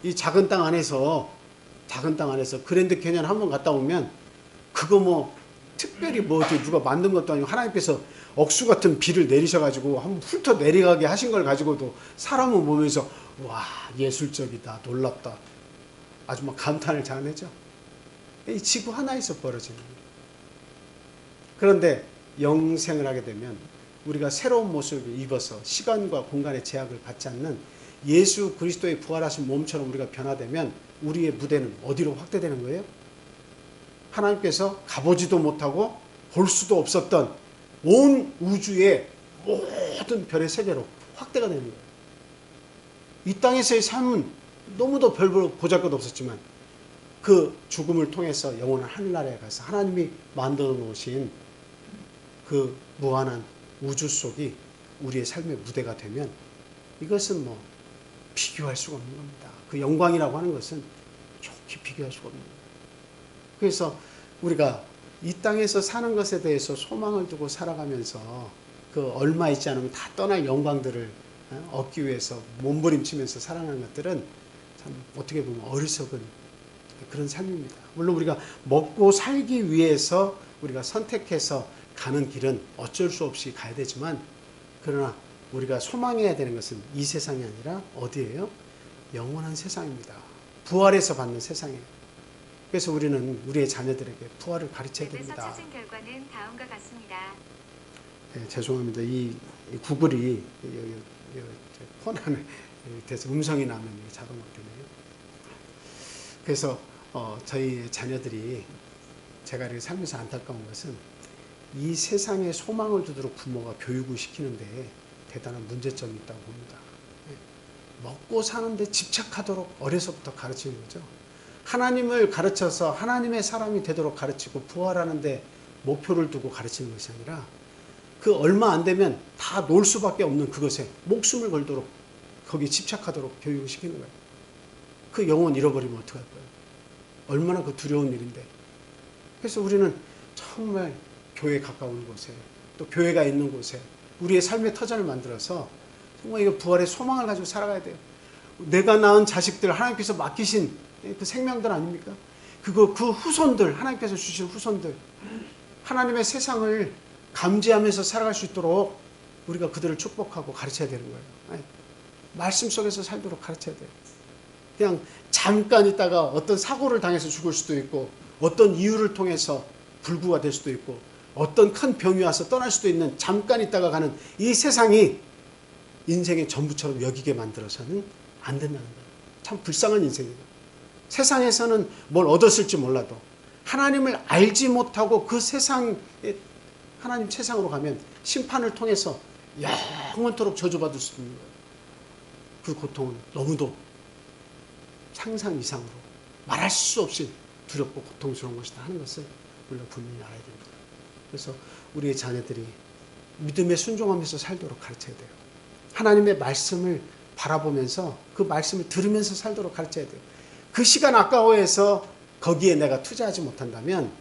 이 작은 땅 안에서 그랜드 캐년 한번 갔다 오면 그거 뭐 특별히 뭐 누가 만든 것도 아니고 하나님께서 억수 같은 비를 내리셔가지고 한번 훑어 내려가게 하신 걸 가지고도 사람은 보면서 와, 예술적이다, 놀랍다, 아주 막 감탄을 자아내죠. 이 지구 하나에서 벌어지는 거예요. 그런데 영생을 하게 되면 우리가 새로운 모습을 입어서 시간과 공간의 제약을 받지 않는 예수 그리스도의 부활하신 몸처럼 우리가 변화되면 우리의 무대는 어디로 확대되는 거예요? 하나님께서 가보지도 못하고 볼 수도 없었던 온 우주의 모든 별의 세계로 확대가 되는 거예요. 이 땅에서의 삶은 너무도 별 보잘것 없었지만 그 죽음을 통해서 영원한 하늘나라에 가서 하나님이 만들어 놓으신 그 무한한 우주 속이 우리의 삶의 무대가 되면 이것은 뭐 비교할 수가 없는 겁니다. 그 영광이라고 하는 것은 좋게 비교할 수가 없는 겁니다. 그래서 우리가 이 땅에서 사는 것에 대해서 소망을 두고 살아가면서 그 얼마 있지 않으면 다 떠날 영광들을 얻기 위해서 몸부림치면서 살아가는 것들은 참 어떻게 보면 어리석은 그런 삶입니다. 물론 우리가 먹고 살기 위해서 우리가 선택해서 가는 길은 어쩔 수 없이 가야 되지만 그러나 우리가 소망해야 되는 것은 이 세상이 아니라 어디예요? 영원한 세상입니다. 부활해서 받는 세상이에요. 그래서 우리는 우리의 자녀들에게 부활을 가르쳐야 됩니다. 웹에서 찾은 결과는 다음과 같습니다. 네, 죄송합니다. 이 구글이 폰 안에 돼서 음성이 나면 자동으로 되네요. 그래서 저희 자녀들이 제가 이렇게 살면서 안타까운 것은 이 세상에 소망을 두도록 부모가 교육을 시키는데 대단한 문제점이 있다고 봅니다. 먹고 사는데 집착하도록 어려서부터 가르치는 거죠. 하나님을 가르쳐서 하나님의 사람이 되도록 가르치고 부활하는데 목표를 두고 가르치는 것이 아니라 그 얼마 안 되면 다 놀 수밖에 없는 그것에 목숨을 걸도록 거기에 집착하도록 교육을 시키는 거예요. 그 영혼 잃어버리면 어떡할 거예요? 얼마나 그 두려운 일인데. 그래서 우리는 정말 교회에 가까운 곳에 또 교회가 있는 곳에 우리의 삶의 터전을 만들어서 정말 이거 부활의 소망을 가지고 살아가야 돼요. 내가 낳은 자식들 하나님께서 맡기신 그 생명들 아닙니까? 그 후손들, 하나님께서 주신 후손들, 하나님의 세상을 감지하면서 살아갈 수 있도록 우리가 그들을 축복하고 가르쳐야 되는 거예요. 말씀 속에서 살도록 가르쳐야 돼요. 그냥 잠깐 있다가 어떤 사고를 당해서 죽을 수도 있고 어떤 이유를 통해서 불구가 될 수도 있고 어떤 큰 병이 와서 떠날 수도 있는 잠깐 있다가 가는 이 세상이 인생의 전부처럼 여기게 만들어서는 안 된다는 거예요. 참 불쌍한 인생이에요. 세상에서는 뭘 얻었을지 몰라도 하나님을 알지 못하고 그 세상에 하나님 세상으로 가면 심판을 통해서 영원토록 저주받을 수 있는 거예요. 그 고통은 너무도 상상 이상으로 말할 수 없이 두렵고 고통스러운 것이다 하는 것을 우리가 분명히 알아야 됩니다. 그래서 우리의 자녀들이 믿음에 순종하면서 살도록 가르쳐야 돼요. 하나님의 말씀을 바라보면서 그 말씀을 들으면서 살도록 가르쳐야 돼요. 그 시간 아까워해서 거기에 내가 투자하지 못한다면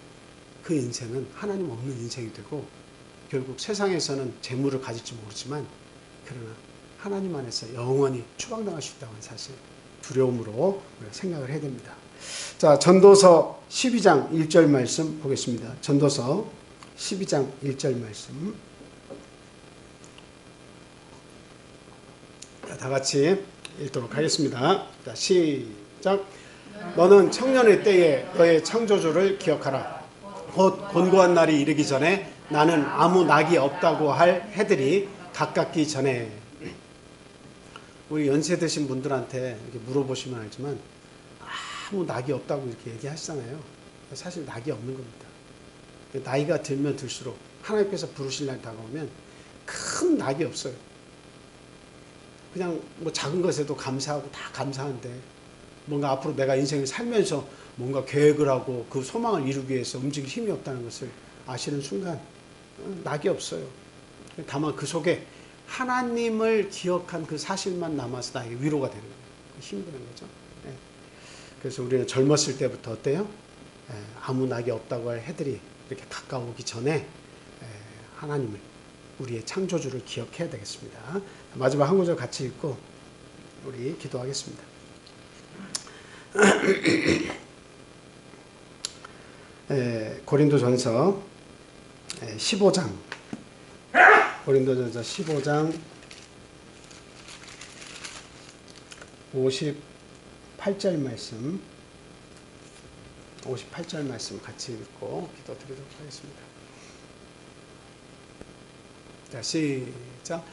그 인생은 하나님 없는 인생이 되고 결국 세상에서는 재물을 가질지 모르지만 그러나 하나님 안에서 영원히 추방당할 수 있다는 사실, 두려움으로 우리가 생각을 해야 됩니다. 자, 전도서 12장 1절 말씀 보겠습니다. 전도서 12장 1절 말씀. 다 같이 읽도록 하겠습니다. 자, 시작. 너는 청년의 때에 너의 창조주를 기억하라. 곧 곤고한 날이 이르기 전에 나는 아무 낙이 없다고 할 해들이 가깝기 전에. 우리 연세 드신 분들한테 이렇게 물어보시면 알지만 아무 낙이 없다고 이렇게 얘기하시잖아요. 사실 낙이 없는 겁니다. 나이가 들면 들수록 하나님께서 부르실 날 다가오면 큰 낙이 없어요. 그냥 뭐 작은 것에도 감사하고 다 감사한데 뭔가 앞으로 내가 인생을 살면서 뭔가 계획을 하고 그 소망을 이루기 위해서 움직일 힘이 없다는 것을 아시는 순간 낙이 없어요. 다만 그 속에 하나님을 기억한 그 사실만 남아서 나에게 위로가 되는 거예요. 힘이 되는 거죠. 그래서 우리는 젊었을 때부터 어때요? 아무 낙이 없다고 할 해들이 이렇게 가까우기 전에 하나님을, 우리의 창조주를 기억해야 되겠습니다. 마지막 한 구절 같이 읽고 우리 기도하겠습니다. 고린도전서 15장, 고린도전서 15장 58절 말씀, 58절 말씀 같이 읽고 기도드리도록 하겠습니다. 자, 시작.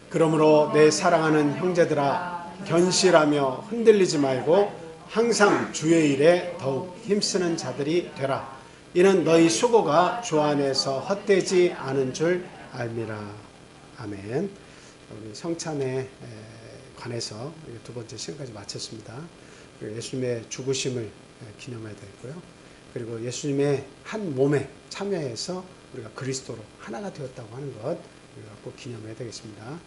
그러므로 내 사랑하는 형제들아, 견실하며 흔들리지 말고 항상 주의 일에 더욱 힘쓰는 자들이 되라. 이는 너희 수고가 주 안에서 헛되지 않은 줄 알미라. 아멘. 우리 성찬에 관해서 두 번째 시간까지 마쳤습니다. 예수님의 죽으심을 기념해야 되고요. 그리고 예수님의 한 몸에 참여해서 우리가 그리스도로 하나가 되었다고 하는 것 우리가 꼭 기념해야 되겠습니다.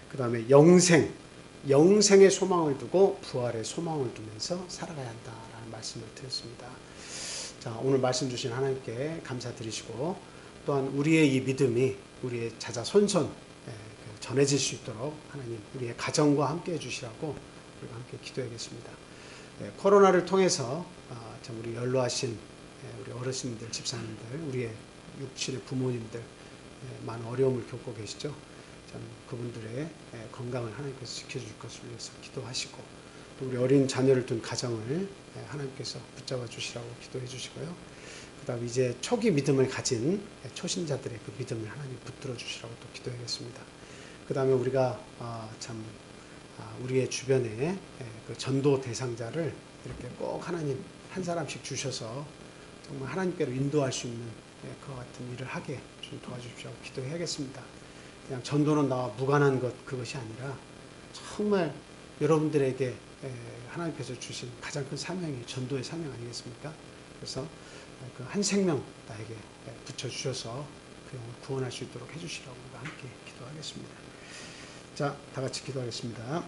그 다음에 영생의 소망을 두고 부활의 소망을 두면서 살아가야 한다라는 말씀을 드렸습니다. 자, 오늘 말씀 주신 하나님께 감사드리시고 또한 우리의 이 믿음이 우리의 자자손손 전해질 수 있도록 하나님 우리의 가정과 함께 해주시라고 우리가 함께 기도하겠습니다. 코로나를 통해서 참 우리 연로하신 우리 어르신들, 집사님들, 우리의 육신의 부모님들 많은 어려움을 겪고 계시죠. 참 그분들의 건강을 하나님께서 지켜줄 것을 위해서 기도하시고 또 우리 어린 자녀를 둔 가정을 하나님께서 붙잡아 주시라고 기도해 주시고요. 그 다음 이제 초기 믿음을 가진 초신자들의 그 믿음을 하나님 붙들어 주시라고 또 기도하겠습니다. 그 다음에 우리가 우리의 주변에 그 전도 대상자를 이렇게 꼭 하나님 한 사람씩 주셔서 정말 하나님께로 인도할 수 있는 그와 같은 일을 하게 좀 도와주십시오. 기도해야겠습니다. 그냥 전도는 나와 무관한 것 그것이 아니라 정말 여러분들에게 하나님께서 주신 가장 큰 사명이 전도의 사명 아니겠습니까? 그래서 그 한 생명 나에게 붙여주셔서 그 영혼을 구원할 수 있도록 해주시라고 함께 기도하겠습니다. 자, 다 같이 기도하겠습니다.